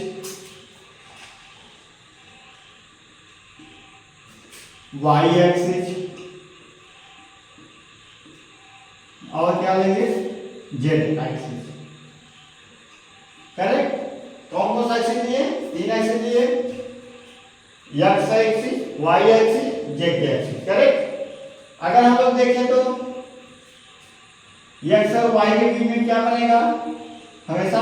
Y axis और क्या लेंगे, जेड एक्सिस, करेक्ट। कौन कौन सा एक्सिस दिए, तीन एक्सिस दिए, X axis, Y axis, Z axis, correct. अगर हम लोग देखें तो एक्स और वाई के बीच में क्या बनेगा, हमेशा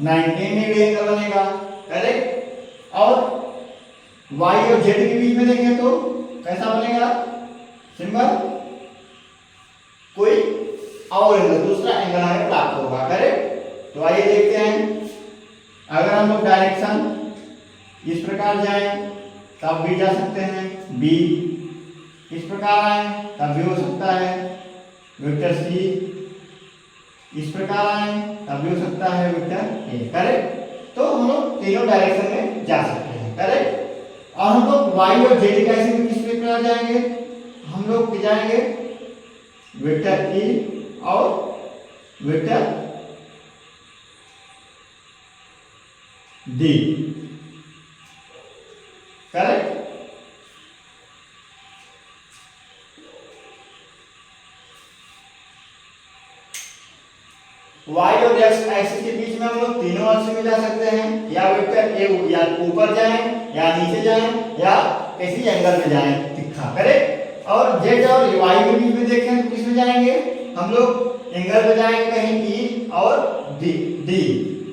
90 डिग्री एंगल बनेगा, करेक्ट। और वाई और जेड के बीच में देखें तो कैसा बनेगा, सिंपल कोई और एंगल, दूसरा एंगल हमें प्राप्त होगा, करेक्ट। तो आइए देखते हैं। अगर हम लोग डायरेक्शन इस प्रकार जाएं तब भी जा सकते हैं, बी इस प्रकार आए तब भी हो सकता है, वेक्टर सी इस प्रकार आए तब भी हो सकता है, वेक्टर ए, करेक्ट। तो हम लोग तीनों डायरेक्शन में जा सकते हैं, करेक्ट। और हम लोग वाई और जेड कैसे में किस प्रकार जाएंगे, हम लोग जाएंगे वेक्टर ई और वेक्टर डी, करेक्ट। वाई और एक्स एक्सिस के बीच में हम लोग तीनों अंश में जा सकते हैं, या वेक्टर ए या ऊपर जाएं या नीचे जाएं या किसी एंगल में जाएं तिरछा, करेक्ट। और जेड और वाई के बीच में देखें तो किस में जाएंगे, हम लोग एंगल पे जाएंगे कहीं ई और डी, डी,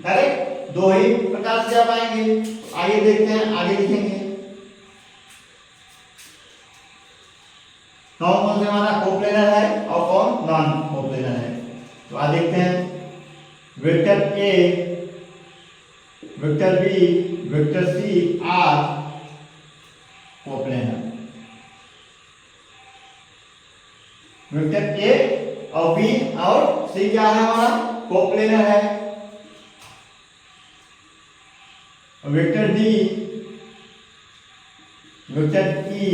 करेक्ट। दो ही प्रकार से जा पाएंगे। आइए देखते हैं, आगे लिखेंगे कौन कौन से हमारा कोप्लेनर है और कौन नॉन कोप्लेनर है। तो आज देखते हैं, vector A, vector B, vector C are coplanar. Vector A और बी और सी क्या है, हमारा कोप्लेनर है। वेक्टर डी, वेक्टर ई,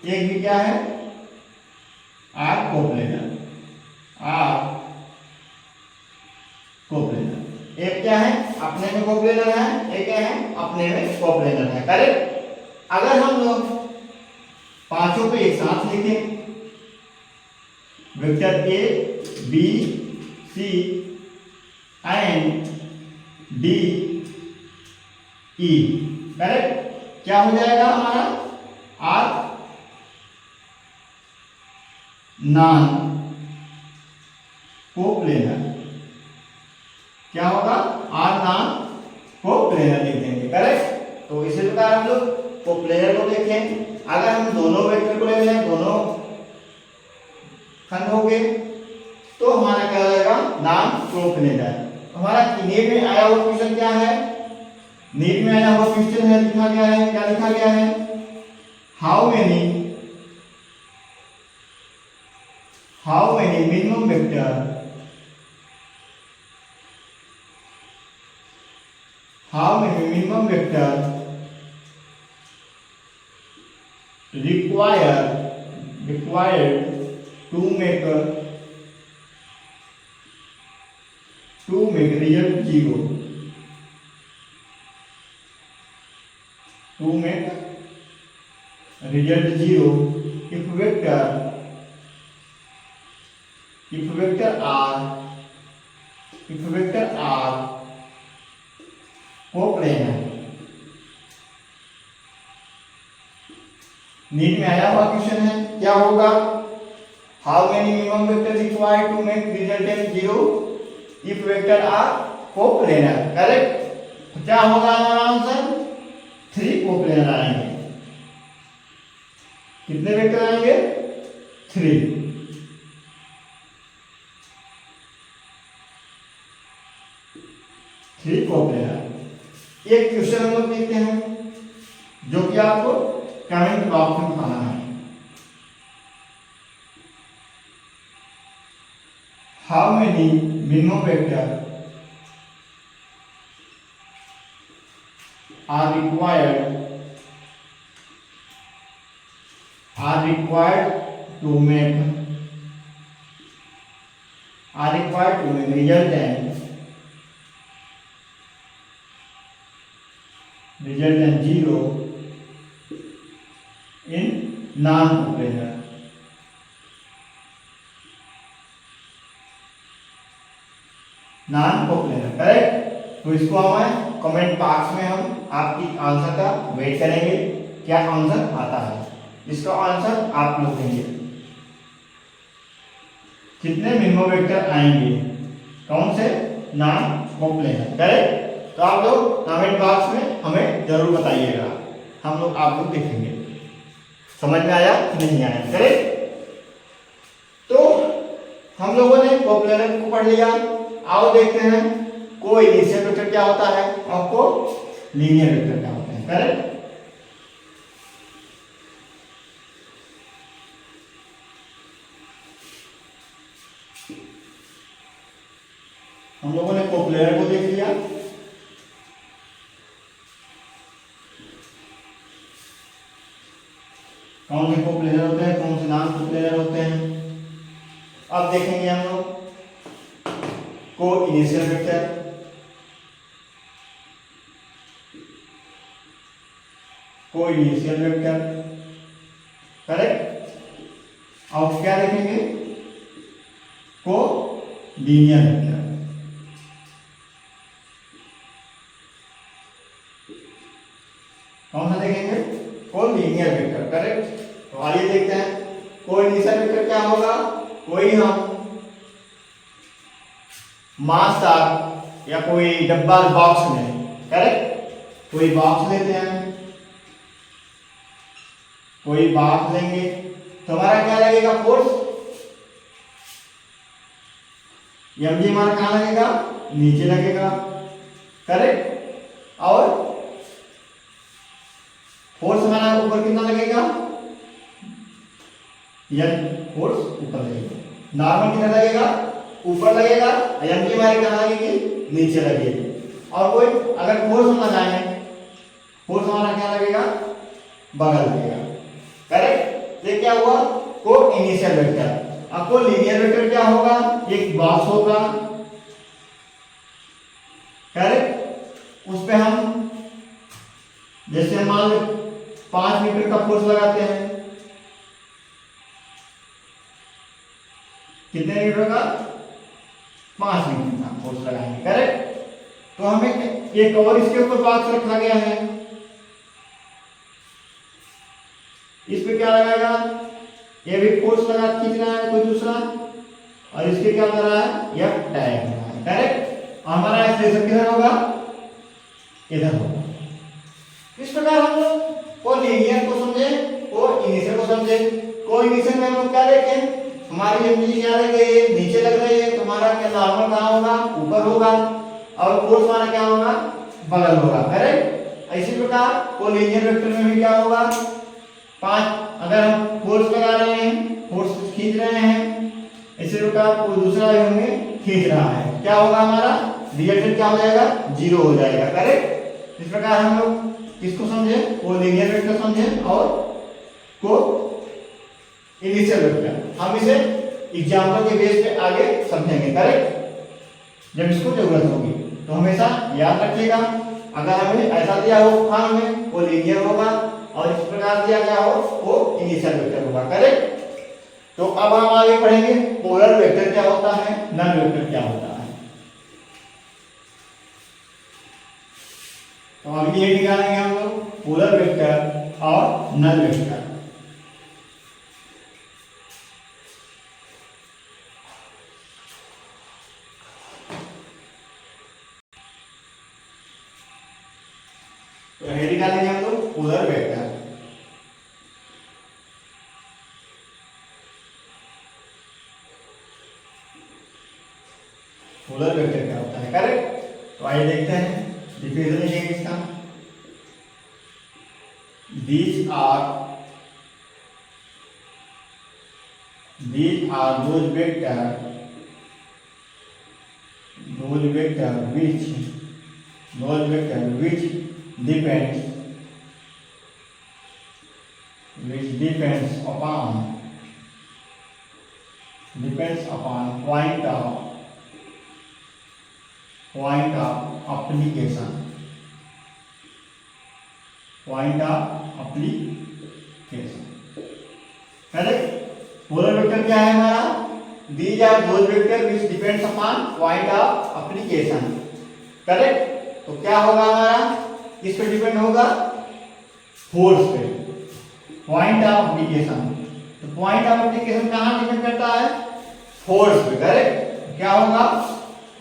एक भी क्या है, आर कोप्लेनर, आर कोप्लेनर। एक क्या है, अपने में कोप्लेनर है, एक क्या है, अपने में कोप्लेनर है, करेक्ट। अगर हम लोग पांचों को एक साथ लिखें, vector A, B, C and D, E, correct, क्या हो जाएगा हमारा, आर नॉन कोप्लेनर। क्या होगा, आर नॉन कोप्लेनर लिख देंगे, करेक्ट। तो इसी प्रकार हम लोग कोप्लेनर को देखें, अगर हम दोनों वेक्टर को ले लें, दोनों खंड हो गए तो हमारा क्या हो जाएगा, नॉन कोप्लेनर। हमारा नीट में आया हुआ क्वेश्चन क्या है, नीट में आया हुआ क्वेश्चन है, लिखा गया है, क्या लिखा गया है, how many minimum vector, how many minimum vector required to make result zero, to make result zero if vector r coplanar. NEET में आया हुआ क्वेश्चन है, क्या होगा, how many minimum vector required to make resultant zero if vector are coplanar, correct. तो क्या होगा हमारा आंसर? 3 कोप्लेनर आएंगे। कितने वेक्टर आएंगे? 3। कोप्लेनर। एक क्वेश्चन हम लोग देखते हैं जो कि आपको कमेंट बॉक्स में बताना है। How many minimum vector are required to make resultant 0 in non-coplanar? Correct. तो इसको हमें कमेंट बॉक्स में हम आपकी आंसर का वेट करेंगे, क्या आंसर आता है इसका आंसर आप लोग देंगे। कितने मिनिमम वेक्टर आएंगे, कौन से? Non coplanar. करेक्ट। तो आप लोग कमेंट बॉक्स में हमें जरूर बताइएगा, हम लोग आप लोग देखेंगे समझ में आया कि नहीं आया। करेक्ट। तो हम लोगों ने कोप्लेनर को पढ़ लिया। आओ देखते हैं को इनिशियल वेक्टर क्या होता है और को लीनियर वेक्टर क्या होता है। करेक्ट। हम लोगों ने कोप्लेनर को देख लिया। कौन से कोप्लेनर होते हैं, कौन से नॉन कोप्लेनर होते हैं। अब देखेंगे हम लोग को इनिशियल वेक्टर, को इनिशियल वेक्टर। करेक्ट। और क्या देखेंगे? को लीनियर वेक्टर। कौन सा देखेंगे? को लीनियर वेक्टर। करेक्ट। तो आइए देखते हैं को इनिशियल वेक्टर क्या होगा। कोई हम मास तार या कोई डब्बा बॉक्स में, करेक्ट, कोई बॉक्स लेते हैं, कोई बॉक्स लेंगे तो हमारा क्या लगेगा? फोर्स। एम जी हमारा कहां लगेगा? नीचे लगेगा। करेक्ट। और फोर्स हमारा ऊपर कितना लगेगा? एन फोर्स ऊपर लगेगा। नॉर्मल कितना लगेगा? ऊपर लगेगा। एम जी हमारी कहां लगेगी? नीचे लगेगी। और कोई अगर फोर्स हम लगाएं, फोर्स हमारा क्या लगेगा? बगल लगेगा। करेक्ट। ये क्या हुआ? को इनिशियल वेक्टर। अब को लीनियर वेक्टर क्या होगा? एक बॉक्स होगा। करेक्ट। उस पे हम जैसे मान लो 5 मीटर का फोर्स लगाते हैं। कितने मीटर का? 5 मीटर का फोर्स लगाएंगे। करेक्ट। तो हमें एक और इसके ऊपर बॉक्स रखा गया है, इस पे क्या लगाएगा? ये भी फोर्स लगा खींच रहा है कोई दूसरा, और इसके क्या लग रहा है? यह टाइप लग रहा है। करेक्ट। हमारा एक्सेलेरेशन किधर होगा? इधर होगा। इस प्रकार हम लोग को लीनियर को समझे, को इनिशियल को समझे। को इनिशियल में हम लोग क्या देखें? हमारी एनर्जी क्या लग रही है? नीचे लग रही है। तो हमारा क्या नॉर्मल कहां होगा? ऊपर होगा। और फोर्स हमारा क्या होगा? बगल होगा। करेक्ट। इसी प्रकार को लीनियर वेक्टर में भी क्या होगा? 5 अगर हम फोर्स लगा रहे हैं, फोर्स खींच रहे हैं, इसी प्रकार कोई दूसरा भी हमें खींच रहा है, क्या होगा? हमारा रिजल्टेंट क्या हो जाएगा? 0 हो जाएगा। करेक्ट। इस प्रकार हम लोग किसको समझे? को लीनियर वेक्टर समझे और को इनिशियल वेक्टर। हम इसे एग्जांपल के बेस पे आगे समझेंगे। करेक्ट। जब इसको जरूरत होगी तो हमेशा याद रखिएगा, अगर हमें ऐसा दिया हो फॉर्म में वो लीनियर होगा और इस प्रकार दिया गया हो वो इनिशियल वेक्टर होगा। करेक्ट। तो अब हम आगे पढ़ेंगे पोलर वेक्टर क्या होता है, नल वेक्टर क्या होता है। तो अभी ये निकालेंगे हम लोग पोलर वेक्टर और नल वेक्टर। तो ये निकालेंगे हम लोग पोलर वेक्टर। पोलर वेक्टर क्या होता है, करेक्ट। तो आइए देखते हैं डिफिनेशन लिखेंगे इसका। These are those vector which depends upon point of application। Correct. Polar vector क्या है हमारा, these are those vector which depends upon point of application. Correct. तो क्या होगा हमारा, किस पे डिपेंड होगा, फोर्स पे, पॉइंट ऑफ एप्लीकेशन। तो पॉइंट ऑफ एप्लीकेशन कहाँ डिपेंड करता है, फोर्स पे। करेक्ट। क्या होगा,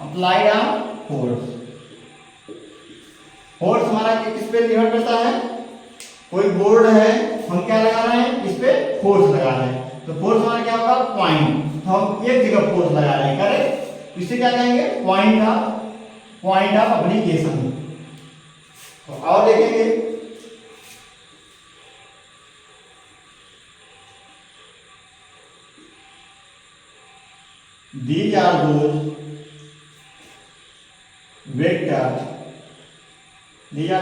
अप्लाइड ऑन फोर्स। फोर्स हमारा किस पे निर्भर करता है, कोई बोर्ड है, हम क्या लगा रहे हैं, इस पे फोर्स लगा रहे हैं, तो फोर्स हमारा क्या होगा, पॉइंट। तो हम एक जगह फोर्स लगा रहे हैं, करेक्ट। इसे क्या कहेंगे, पॉइंट ऑफ एप्लीकेशन। तो और देखेंगे, these are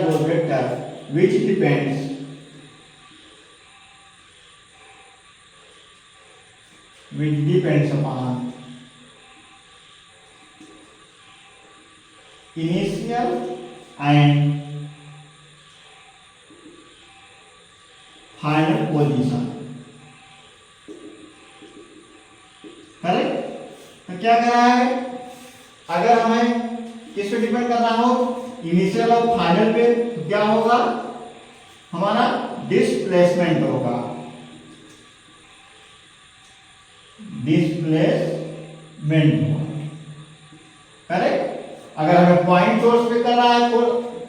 those vector which depends upon initial and final position। Correct. तो क्या कर रहा है, अगर हमें किस पे डिपेंड कर रहा हो, इनिशियल और फाइनल पे, तो क्या होगा, हमारा डिस्प्लेसमेंट होगा। करेक्ट। अगर हमें पॉइंट सोर्स पे कर रहा है,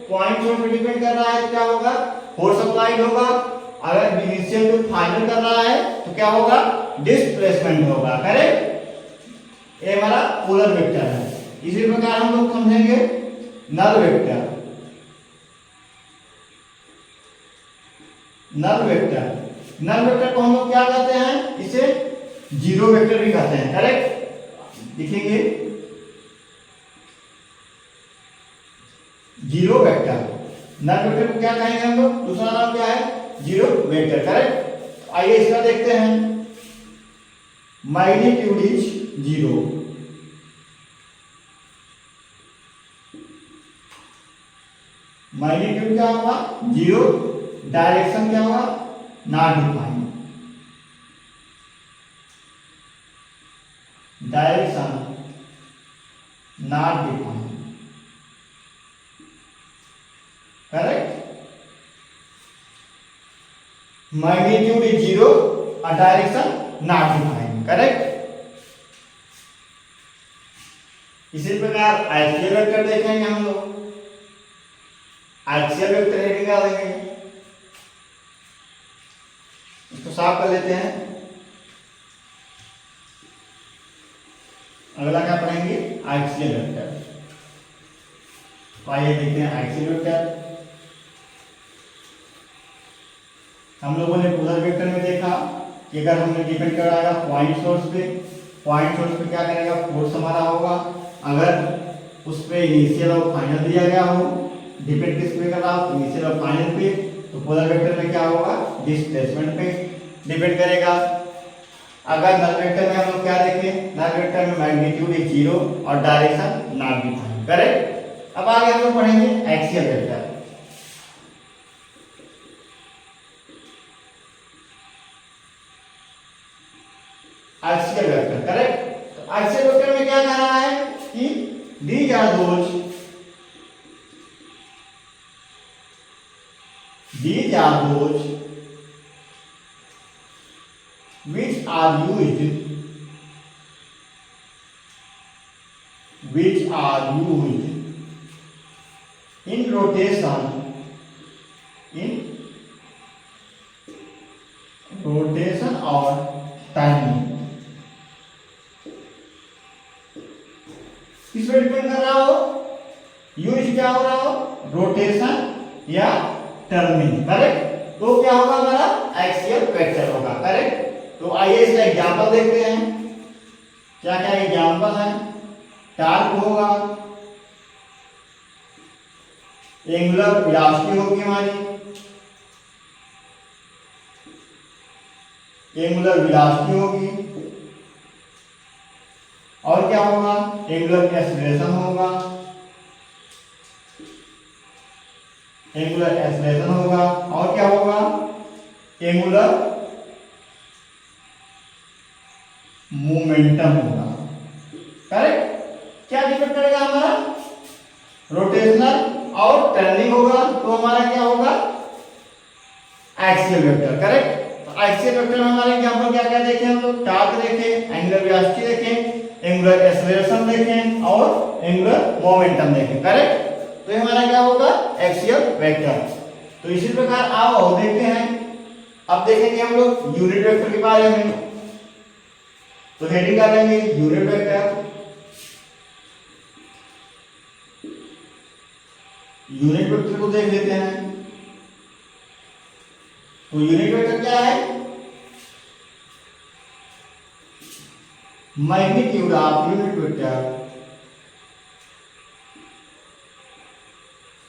पॉइंट सोर्स पे डिपेंड कर रहा है, तो क्या होगा, फोर्स अप्लाइड होगा। अगर इनिशियल टू फाइनल कर रहा है, तो क्या होगा, डिस्प्लेसमेंट होगा। करेक्ट। ये हमारा पोलर वेक्टर है। इसी प्रकार हम लोग समझेंगे नल वेक्टर। नल वेक्टर को हम लोग क्या कहते हैं, इसे जीरो वेक्टर भी कहते हैं। करेक्ट। लिखेंगे जीरो वेक्टर। नल वेक्टर को क्या कहेंगे हम लोग, दूसरा नाम क्या है, जीरो वेक्टर। करेक्ट। आइए इसका देखते हैं। Magnitude is zero. मैग्नीट्यूड क्या होगा, जीरो। डायरेक्शन क्या होगा, not defined. Direction not defined. Correct. Magnitude is zero और डायरेक्शन नॉट डिफाइंड। करेक्ट। इसी प्रकार एक्सियल वेक्टर देखेंगे हम लोग। एक्सियल वेक्टर हेडिंग निकालेंगे, इसको साफ कर लेते हैं। अगला क्या पढ़ेंगे, एक्सियल वेक्टर। तो आइए देखते हैं एक्सियल वेक्टर। हम लोगों ने पोलर वेक्टर में देखा कि अगर हमने डिपेंड कराएगा पॉइंट सोर्स पे, पॉइंट सोर्स पे क्या करेगा, फोर्स हमारा होगा। अगर उस पे इनिशियल और फाइनल दिया गया हो, डिपेंड किस पे कर रहा हो, इनिशियल और फाइनल पे, तो पोलर वेक्टर में क्या होगा, डिस्प्लेसमेंट पे डिपेंड करेगा। अगर नल वेक्टर में हम लोग क्या देखें, नल वेक्टर में मैग्नीट्यूड इज जीरो और डायरेक्शन नॉट डिफाइंड। करेक्ट। अब आगे हम लोग पढ़ेंगे axial vector. Axial vector. Correct. तो एक्सियल वेक्टर में क्या कह रहा है कि these are those which are used in rotation rotation और टर्निंग। किस पे डिपेंड कर रहा हो, यूज क्या हो रहा हो, रोटेशन या टर्निंग, करेक्ट। तो क्या होगा हमारा एक्सियल वेक्टर होगा, करेक्ट। तो आइए इसका एग्जांपल देखते हैं, क्या क्या एग्जांपल है। टॉर्क होगा, एंगुलर वेलोसिटी होगी हमारी, एंगुलर वेलोसिटी होगी, और क्या होगा, एंगुलर एक्सेलरेशन होगा, एंगुलर एक्सेलरेशन होगा, और क्या होगा, एंगुलर मोमेंटम होगा, करेक्ट। क्या डिपेंड करेगा हमारा, रोटेशनल और टर्निंग होगा, तो हमारा क्या होगा, एक्सियल वेक्टर, करेक्ट। तो एक्सियल वेक्टर में हमारे एग्जांपल क्या क्या देखे हम लोग, टॉर्क देखे, एंगुलर वेलोसिटी देखे, एंगुलर एक्सेलरेशन देखें और एंगुलर मोमेंटम देखें, करेक्ट। तो ये हमारा क्या होगा, एक्सियल वेक्टर। तो इसी प्रकार आओ देखते हैं, अब देखेंगे हम लोग यूनिट वेक्टर के बारे में। तो हेडिंग कर लेंगे यूनिट वेक्टर। यूनिट वेक्टर को देख लेते हैं। तो यूनिट वेक्टर क्या है, magnitude of unit vector,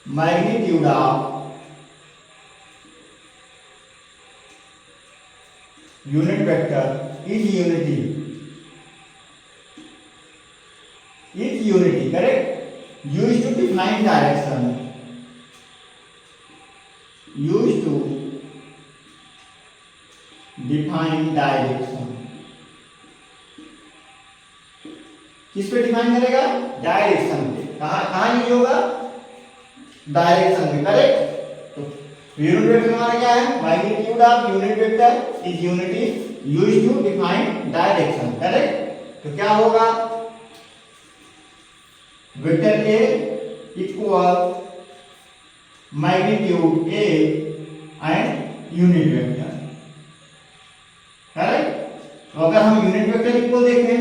magnitude of unit vector is unity, correct, used to define direction, used to define direction. किस पे डिफाइन करेगा, डायरेक्शन पे। कहां यूज होगा, डायरेक्शन में, करेक्ट। तो यूनिट वेक्टर हमारा क्या है, magnitude of unit vector is unity used to define direction, correct. तो क्या होगा, vector A equal magnitude A and unit vector, correct. तो अगर हम यूनिट वेक्टर इक्वल देखें,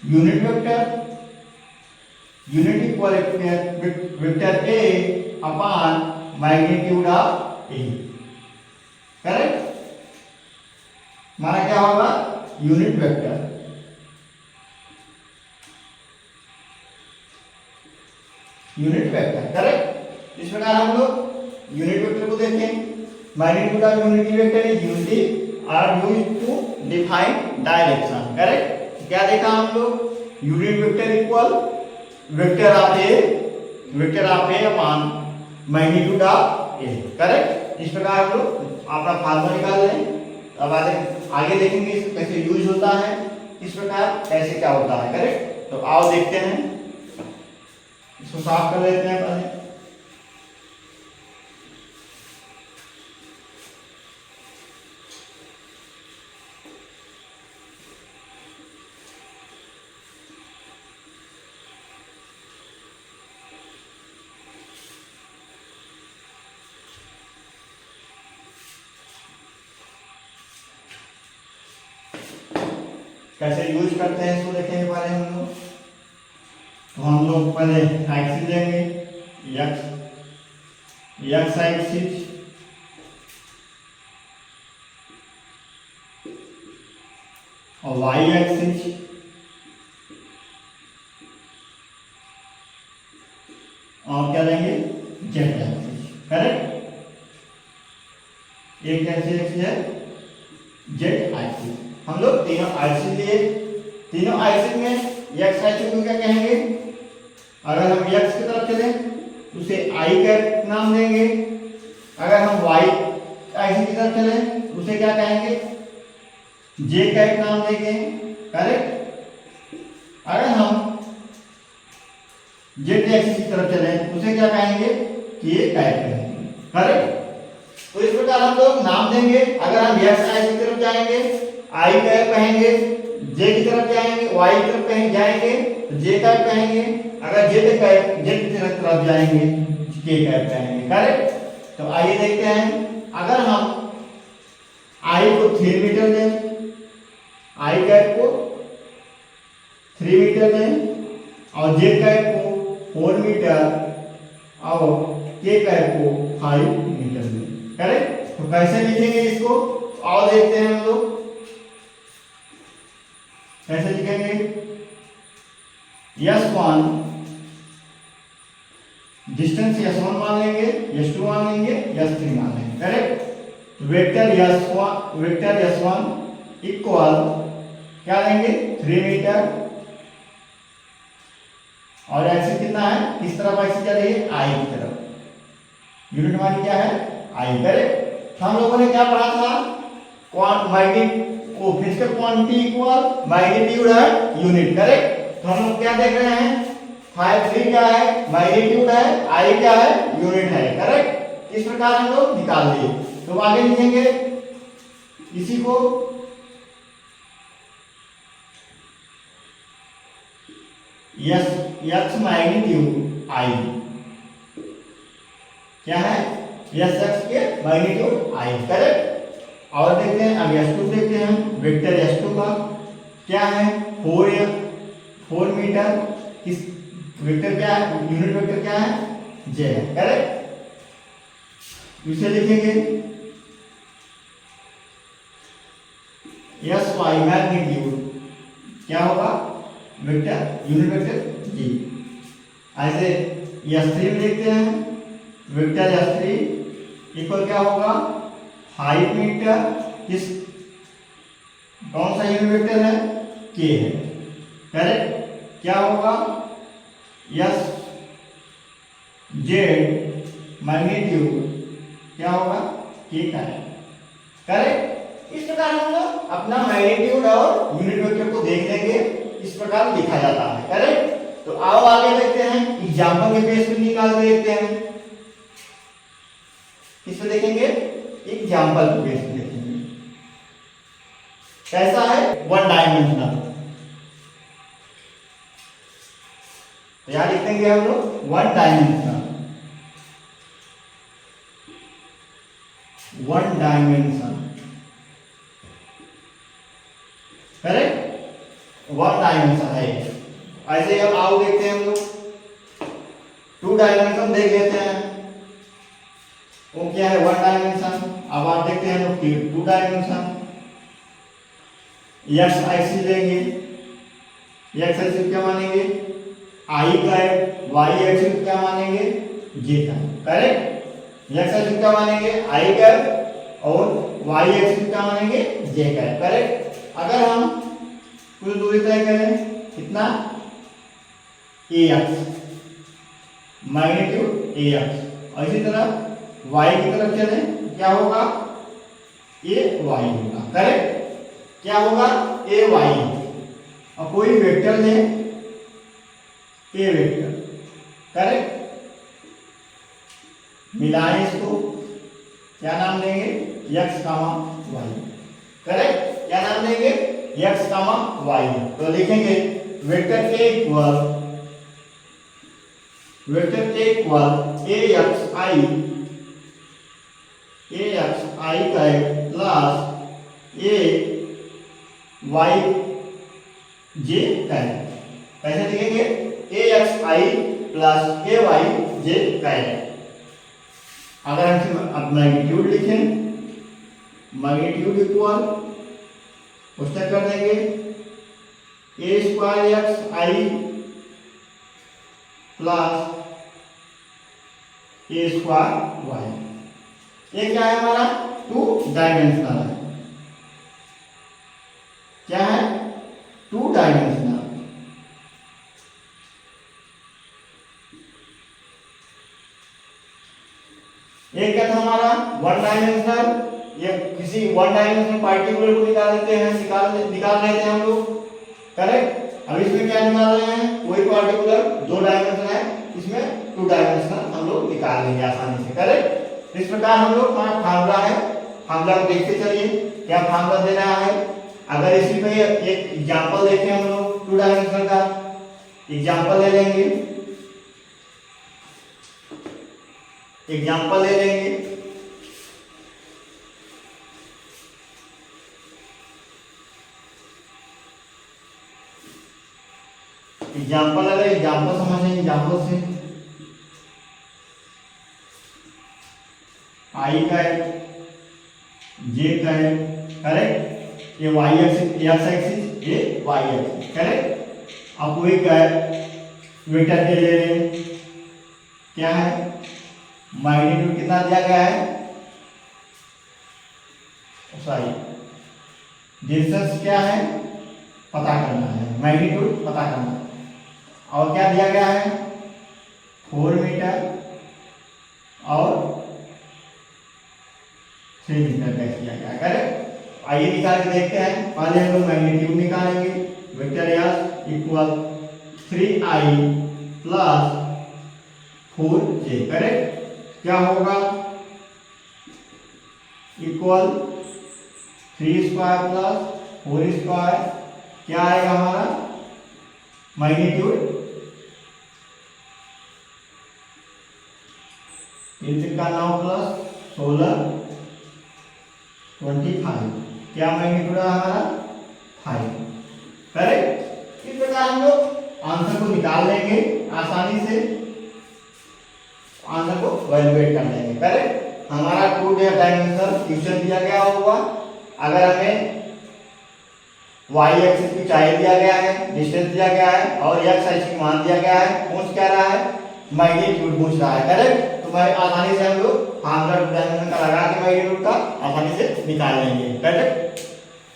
unit vector, unit equal vector A upon magnitude of A, correct. हमारा क्या होगा, unit vector, unit vector, correct. इस प्रकार हम लोग यूनिट वेक्टर को देखें, magnitude of unity vector is unity are used to define direction, correct. क्या देखा हम लोग, unit vector equal vector of A upon magnitude of A, correct. इस प्रकार हम लोग अपना फार्मूला निकाल लें। अब आगे देखेंगे इसको कैसे यूज होता है, इस प्रकार कैसे क्या होता है, करेक्ट। तो आओ देखते हैं, इसको साफ कर लेते हैं पहले। कैसे यूज करते हैं इसको देखेंगे पहले हम लोग। तो हम लोग पहले एक्सिस लेंगे, एक्स एक्सिस, और वाई एक्सिस, और क्या लेंगे, जेड एक्सिस, करेक्ट। एक कैसे एक्सिस है, जेड एक्सिस। हम लोग तीनों एक्सिस लिए, तीनों एक्सिस में एक्स एक्सिस को क्या कहेंगे, अगर हम एक्स की तरफ चले उसे आई का नाम देंगे, अगर हम वाई एक्सिस की तरफ चले उसे क्या कहेंगे, जे का एक नाम देंगे, करेक्ट। अगर हम जेड एक्सिस की तरफ चले उसे क्या कहेंगे, के का कहेंगे, करेक्ट। तो इस प्रकार हम लोग नाम देंगे। अगर हम एक्स एक्सिस की तरफ जाएंगे आई का कहेंगे, जे की तरफ जाएंगे वाई की तरफ जाएंगे तो जे का कहेंगे, अगर जेड की तरफ जाएंगे के का कहेंगे, करेक्ट। तो आइए देखते हैं, अगर हम आई को 3 मीटर लें, आई कैप को 3 मीटर लें और जे कैप को 4 मीटर और के कैप को 5 मीटर लें। करेक्ट। तो कैसे लिखेंगे इसको, और देखते हैं हम लोग कैसे लिखेंगे। S1 डिस्टेंस S1 मान लेंगे, S2 मान लेंगे, S3 मान लेंगे। करेक्ट। वेक्टर S1 इक्वल क्या लेंगे 3 मीटर और एक्सिस कितना है, किस तरफ एक्सिस जा रही है, आई की तरफ। यूनिट हमारी क्या है, आई। करेक्ट। हम लोगों ने क्या पढ़ा था, फिजिकल क्वांटिटी इक्वल मैग्नीट्यूड है यूनिट। करेक्ट। तो हम लोग क्या देख रहे हैं, 5 क्या है, मैग्नीट्यूड है, आई क्या है, यूनिट है। करेक्ट। इस प्रकार हम लोग निकाल लिए। तो आगे लिखेंगे इसी को, एक्स मैग्नीट्यूड आई क्या है, एस एक्स के मैग्नीट्यूड आई। करेक्ट। और देखते हैं अब S2 देखते हैं, वेक्टर S2 का क्या है, 4 मीटर, किस वेक्टर क्या है, यूनिट वेक्टर क्या है, J है। करेक्ट। इसे लिखेंगे SY मैग्नीट्यूड क्या होगा, वेक्टर यूनिट वेक्टर G। ऐसे S3 में देखते हैं, वेक्टर S3 इक्वल क्या होगा 5 मीटर, किस कौन सा यूनिट वेक्टर है, K है। करेक्ट। क्या होगा S Z मैग्नीट्यूड क्या होगा, K का है। करेक्ट। इस प्रकार हम लोग अपना मैग्नीट्यूड और यूनिट वेक्टर को देख लेंगे, इस प्रकार लिखा जाता है। करेक्ट। तो आओ आगे देखते हैं, एग्जाम्पल के बेस पे निकाल के देखते हैं। किस पे देखेंगे, एग्जाम्पल के बेस पे देखेंगे। कैसा है, 1 डायमेंशनल। तो यहां लिख देंगे हम लोग 1 डायमेंशनल, 1 डायमेंशन। करेक्ट। 1 डायमेंशन है। ऐसे अब आओ देखते हैं हम लोग 2 डायमेंशन देख लेते हैं, वो क्या है 1 डायमेंशन। अब आप देखते हैं लोग 2 डायमेंशन। एक्स एक्सिस लेंगे, एक्स एक्सिस क्या मानेंगे, आई का है, वाई एक्सिस क्या मानेंगे, जे का। करेक्ट। एक्स एक्सिस क्या मानेंगे, आई का, और वाई एक्सिस क्या मानेंगे, जे का। करेक्ट। अगर हम कुछ दूरी तय करें, कितना, ए एक्स मैग्नीट्यूड ए एक्स, और इसी तरह वाई की तरफ चले, क्या होगा, ए वाई होगा। करेक्ट। क्या होगा, ए वाई। और कोई वेक्टर ले, ए वेक्टर। करेक्ट। मिलाएं इसको, क्या नाम देंगे, एक्स कामा वाई। करेक्ट। क्या नाम देंगे, एक्स कामा वाई। तो लिखेंगे vector A equal A X I, A X I का प्लस ए वाई जे का। कैसे लिखेंगे, A X I plus A Y J का। अगर हम अब मैग्नीट्यूड लिखें, मैग्नीट्यूड इक्वल पुस्तक कर देंगे ए square x I plus A square Y. ये क्या है हमारा, 2 डायमेंशनल है। क्या है, 2 डायमेंशनल। एक क्या था हमारा 1 डायमेंशनल, ये किसी 1 डायमेंशनल पार्टिकुलर को निकाल लेते हैं, निकाल रहे थे हम लोग। करेक्ट। अब इसमें क्या निकाल रहे हैं, कोई पार्टिकुलर 2 डायमेंशन है, इसमें 2 डायमेंशनल हम लोग निकाल लेंगे आसानी से। करेक्ट। इस प्रकार हम लोग फार्मूला है, फार्मूला को देखते चलिए क्या फार्मूला दे रहा है। अगर इसी पे एक एग्जांपल देखें हम लोग 2 डायमेंशनल का एग्जांपल ले लेंगे, एग्जाम्पल अगर एग्जाम्पल समझें, एग्जाम्पल से आई का है, जे का है, करेक्ट। ये वाई एक्सिस, ये वाई एक्सिस, करेक्ट। अब वही का है वेक्टर के ले रहे हैं, क्या है मैग्नीट्यूड कितना दिया गया है, सॉरी डिस्टेंस क्या है पता करना है, मैग्नीट्यूड पता करना है। और क्या दिया गया है 4 मीटर और 3 मीटर का दिया गया है, करेक्ट। आइए निकाल के देखते हैं। पहले हम लोग मैग्नीट्यूड निकालेंगे, vector S equal 3i plus 4j, correct. क्या होगा इक्वल 3 स्क्वायर प्लस 4 स्क्वायर, क्या आएगा हमारा मैग्नीट्यूड 3 का 9 प्लस 16 25, क्या मैग्नीट्यूड है हमारा 5, करेक्ट। इस प्रकार हम लोग आंसर को निकाल लेंगे आसानी से, आंसर को वैल्यूएट कर लेंगे, करेक्ट। हमारा 2 डायमेंशनल क्वेश्चन दिया गया होगा। अगर हमें y एक्सिस की ऊंचाई दिया गया है, डिस्टेंस दिया गया है और x एक्सिस की मान दिया गया है, पूछ क्या रहा है मैग्नीट्यूड पूछ रहा है, करेक्ट। तो मैं आसानी से हम लोग फार्मूला 2 डायमेंशन का लगा के मैग्नीट्यूड का आसानी से निकाल लेंगे, करेक्ट।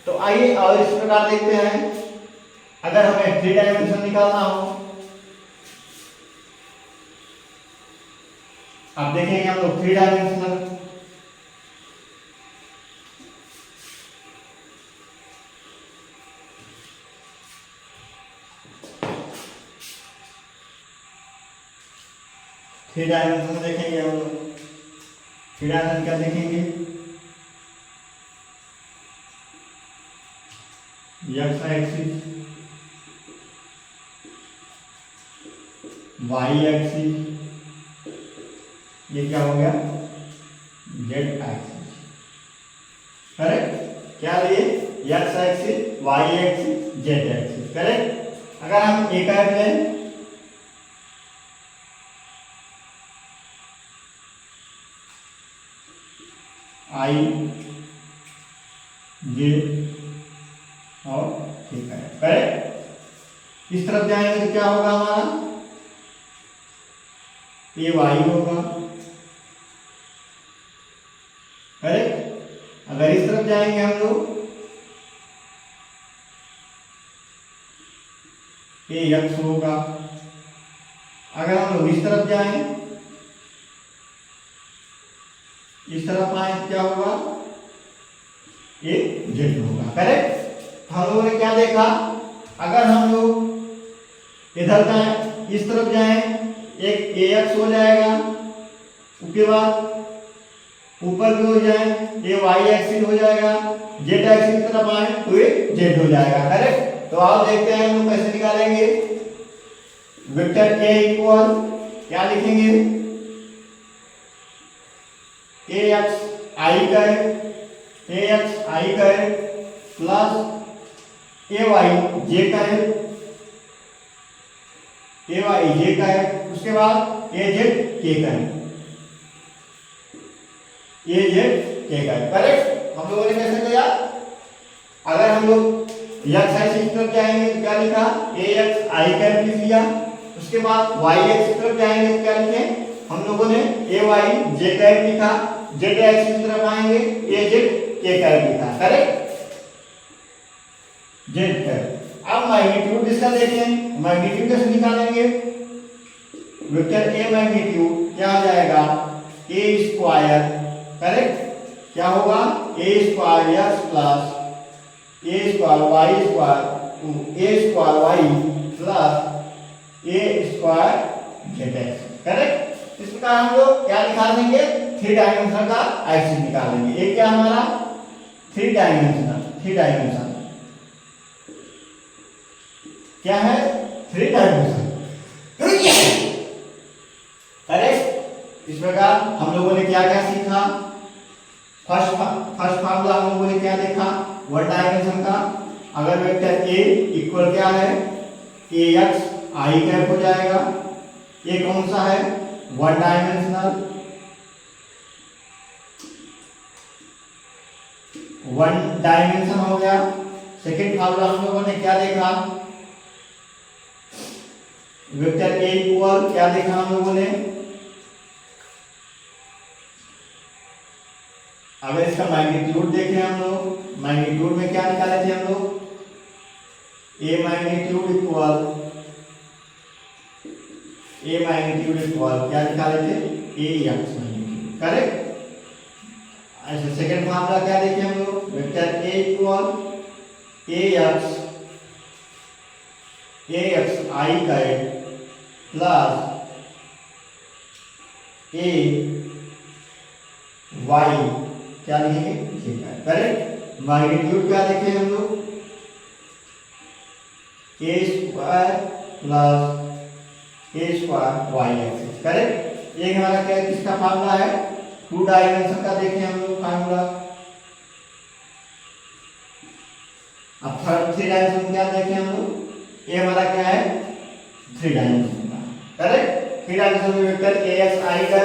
तो आइए और इस प्रकार देखते हैं। अगर हमें 3 डायमेंशन निकालना हो, अब देखेंगे हम लोग 3 डायमेंशनल, थ्री डायमेंशन देखेंगे हम लोग। 3 डायमेंशन क्या देखेंगे, एक्स एक्सिस, वाई एक्सिस, ये क्या हो गया जेड एक्सिस, करेक्ट। क्या लिए X axis, Y axis, Z axis, correct. अगर हम एक लें आई जे और ठीक है, करेक्ट। इस तरफ जाएंगे तो क्या होगा हमारा ये वाई होगा, करेक्ट। अगर इस तरफ जाएंगे हम लोग ये एक्स होगा। अगर हम लोग इस तरफ जाएं, इस तरफ आए क्या होगा ये जेड होगा, करेक्ट। हम लोगों ने क्या देखा, अगर हम लोग इधर जाएं, इस तरफ जाएं, एक ax हो जाएगा, उसके बाद ऊपर भी हो जाए ये वाई एक्सिस हो जाएगा, जेड एक्सिस की तरफ आए तो ये जेड हो जाएगा, करेक्ट। तो आओ देखते हैं हम लोग कैसे निकालेंगे। वेक्टर a इक्वल क्या लिखेंगे, ax i का है, ax i का है प्लस ay j का है, ay j का है, उसके बाद az k का है, az k का है, करेक्ट। हम लोगों ने कैसे किया, अगर हम लोग x एक्सिस की तरफ जाएंगे तो क्या लिखा ax i का लिख लिया, उसके बाद y एक्सिस की तरफ जाएंगे तो क्या लिखे हम लोगों ने ay j का लिखा, z एक्सिस की तरफ आएंगे az k का लिखा, करेक्ट z का। अब मैग्नीट्यूड इसका देखें, मैग्नीट्यूड कैसे निकालेंगे, वेक्टर a मैग्नीट्यूड क्या आ जाएगा a स्क्वायर, करेक्ट। क्या होगा a square x plus a square y square a square y plus a square z, correct. इस प्रकार हम लोग क्या निकाल देंगे, 3 डायमेंशन का एक्सिस निकालेंगे। ये क्या हमारा 3 डायमेंशन क्या है 3 डायमेंशन, करेक्ट। इस प्रकार हम लोगों ने क्या क्या सीखा, फर्स्ट फार्मूला हम लोगों ने क्या देखा 1 डायमेंशन का। अगर वेक्टर a इक्वल क्या है ax आई कैप हो जाएगा। ये कौन सा है, वन डायमेंशनल, वन डायमेंशन हो गया। सेकेंड फार्मूला हम लोगों ने क्या देखा, वेक्टर ए इक्वल क्या देखा हम लोगों ने, अगर इसका मैग्नीट्यूड देखें हम लोग, मैग्नीट्यूड में क्या निकाले थे हम लोग, ए मैग्नीट्यूड इक्वल क्या निकाले थे, ए एक्स मैग्नीट्यूड, करेक्ट। ऐसे सेकेंड फार्मूला क्या देखे हम लोग, vector A equal A X I cap plus A Y क्या लिखेंगे, करेक्ट। मैग्नीट्यूड क्या देखे हम लोग, A square plus A square Y X, correct. ये हमारा क्या किसका फार्मूला है, टू डायमेंशन का देखें हम लोग फार्मूला। अब थर्ड थ्री डायमेंशन क्या देखें हम लोग, ये हमारा क्या है, थ्री डायमेंशन का, करेक्ट। थ्री डायमेंशन में वेक्टर ए एक्स आई का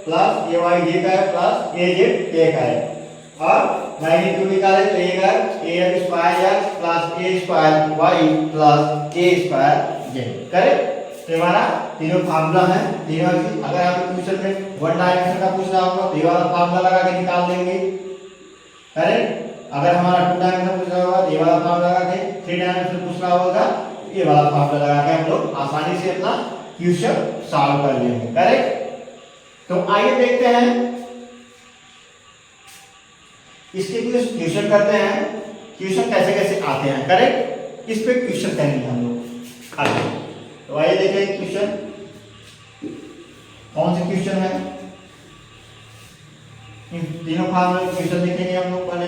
प्लस ए वाई जे का प्लस ए जेड के का है, और मैग्नीट्यूड निकाले तो ए x square x plus A square Y plus A square Z, correct. तो हमारा तीनों फार्मूला है, तीनों की अगर आपको क्वेश्चन में वन डायमेंशन का पूछ रहा होगा तो ये वाला फार्मूला लगा के निकाल देंगे, करेक्ट। अगर हमारा टू डायमेंशन पूछ रहा होगा तो ये वाला फार्मूला लगा के, थ्री डायमेंशन पूछ रहा होगा ये वाला फार्मूला लगा के हम लोग आसानी से अपना क्वेश्चन सॉल्व कर लेंगे, करेक्ट। तो आइए देखते हैं इसके क्वेश्चन करते हैं, क्वेश्चन कैसे कैसे आते हैं, करेक्ट। इस पे क्वेश्चन करेंगे हम लोग आगे। तो आइए देखें क्वेश्चन, कौन से क्वेश्चन है, इन तीनों फार्मूले क्वेश्चन देखेंगे हम लोग पहले।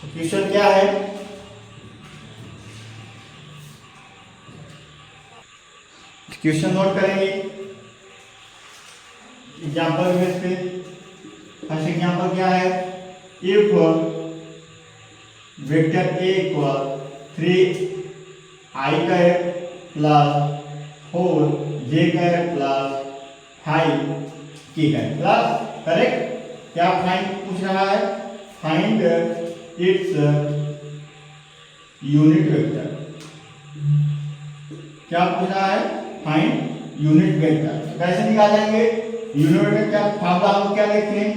क्वेश्चन क्या है, क्वेश्चन नोट करेंगे एग्जांपल बेस पे। फर्स्ट एग्जांपल क्या है, if vector A equal 3i cap plus 4j cap plus 5k cap plus, correct. क्या फाइंड पूछ रहा है, फाइंड इट्स यूनिट वेक्टर, क्या पूछ रहा है, फाइंड यूनिट वेक्टर। कैसे निकालेंगे यूनिट वेक्टर, फार्मूला हम क्या देखें,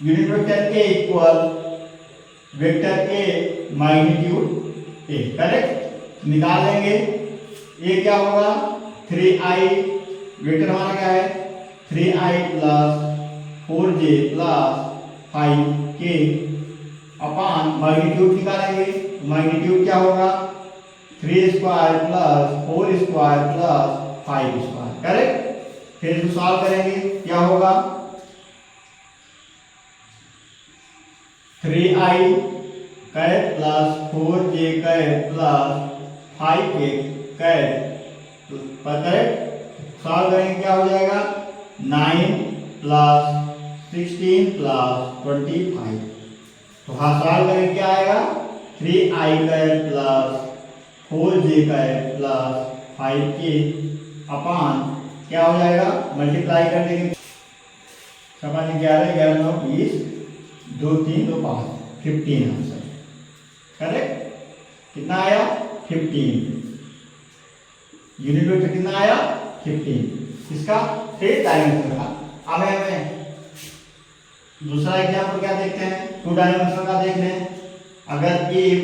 unit vector A equal vector A magnitude A, correct. निकाल लेंगे, ये क्या होगा 3i, वेक्टर हमारा क्या है 3i plus 4j plus 5k अपान मैग्नीट्यूड निकालेंगे, मैग्नीट्यूड क्या होगा 3 square plus 4 square plus 5 square, correct. फिर इसको सॉल्व करेंगे, क्या होगा 3i cap plus 4j cap plus 5k cap, correct. Solve करेंगे क्या हो जाएगा 9 प्लस 16 प्लस 25। तो हाँ सॉल्व करेंगे क्या आएगा 3i cap plus 4j cap plus 5k अपान क्या हो जाएगा, मल्टीप्लाई कर देंगे, समझ 11 11 9 20 2 3 2 5 15 आंसर, करेक्ट। कितना आया 15, यूनिट वेक्टर कितना आया 15, इसका 3 डायमेंशन का। अब हमें दूसरा एग्जाम्पल क्या देखते हैं, 2 डायमेंशन का देख लें। अगर इफ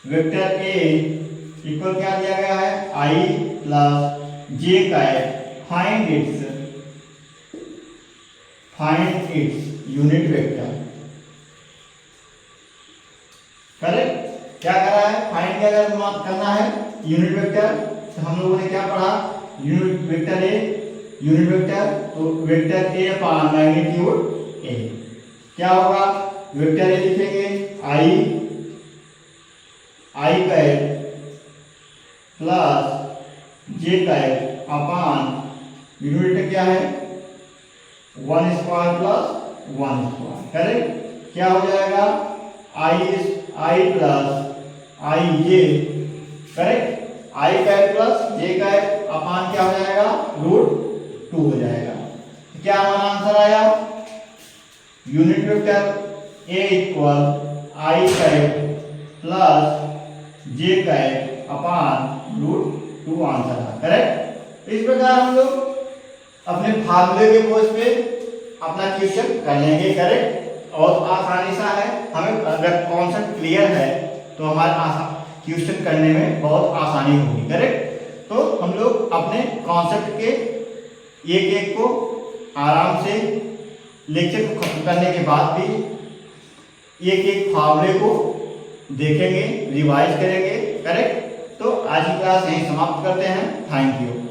वेक्टर ए इक्वल क्या दिया गया है i plus j cap, find its unit vector, correct. क्या कर रहा है फाइंड क्या करना है यूनिट वेक्टर। तो हम लोगों ने क्या पढ़ा, unit vector A, unit vector तो vector A upon magnitude A, क्या होगा वेक्टर ए लिखेंगे i cap plus j cap upon unit vector क्या है 1 स्क्वायर प्लस 1 स्क्वायर, करेक्ट। क्या हो जाएगा i plus i j correct. I cap plus J cap upon क्या हो जाएगा, √2 हो जाएगा। तो क्या हमारा आंसर आया, unit vector A equal I cap plus J cap upon √2 answer है। करेक्ट। इस प्रकार हम लोग अपने फार्मूले के बेस पे अपना क्वेश्चन कर लेंगे। करेक्ट। और आसानी सा है, हमें अगर कॉन्सेप्ट क्लियर है तो हमारा क्वेश्चन करने में बहुत आसानी होगी। करेक्ट। तो हम लोग अपने कॉन्सेप्ट के एक एक को आराम से लेक्चर को खत्म करने के बाद भी एक एक फार्मूले को देखेंगे, रिवाइज करेंगे। करेक्ट। तो आज की क्लास यहीं समाप्त करते हैं। Thank you.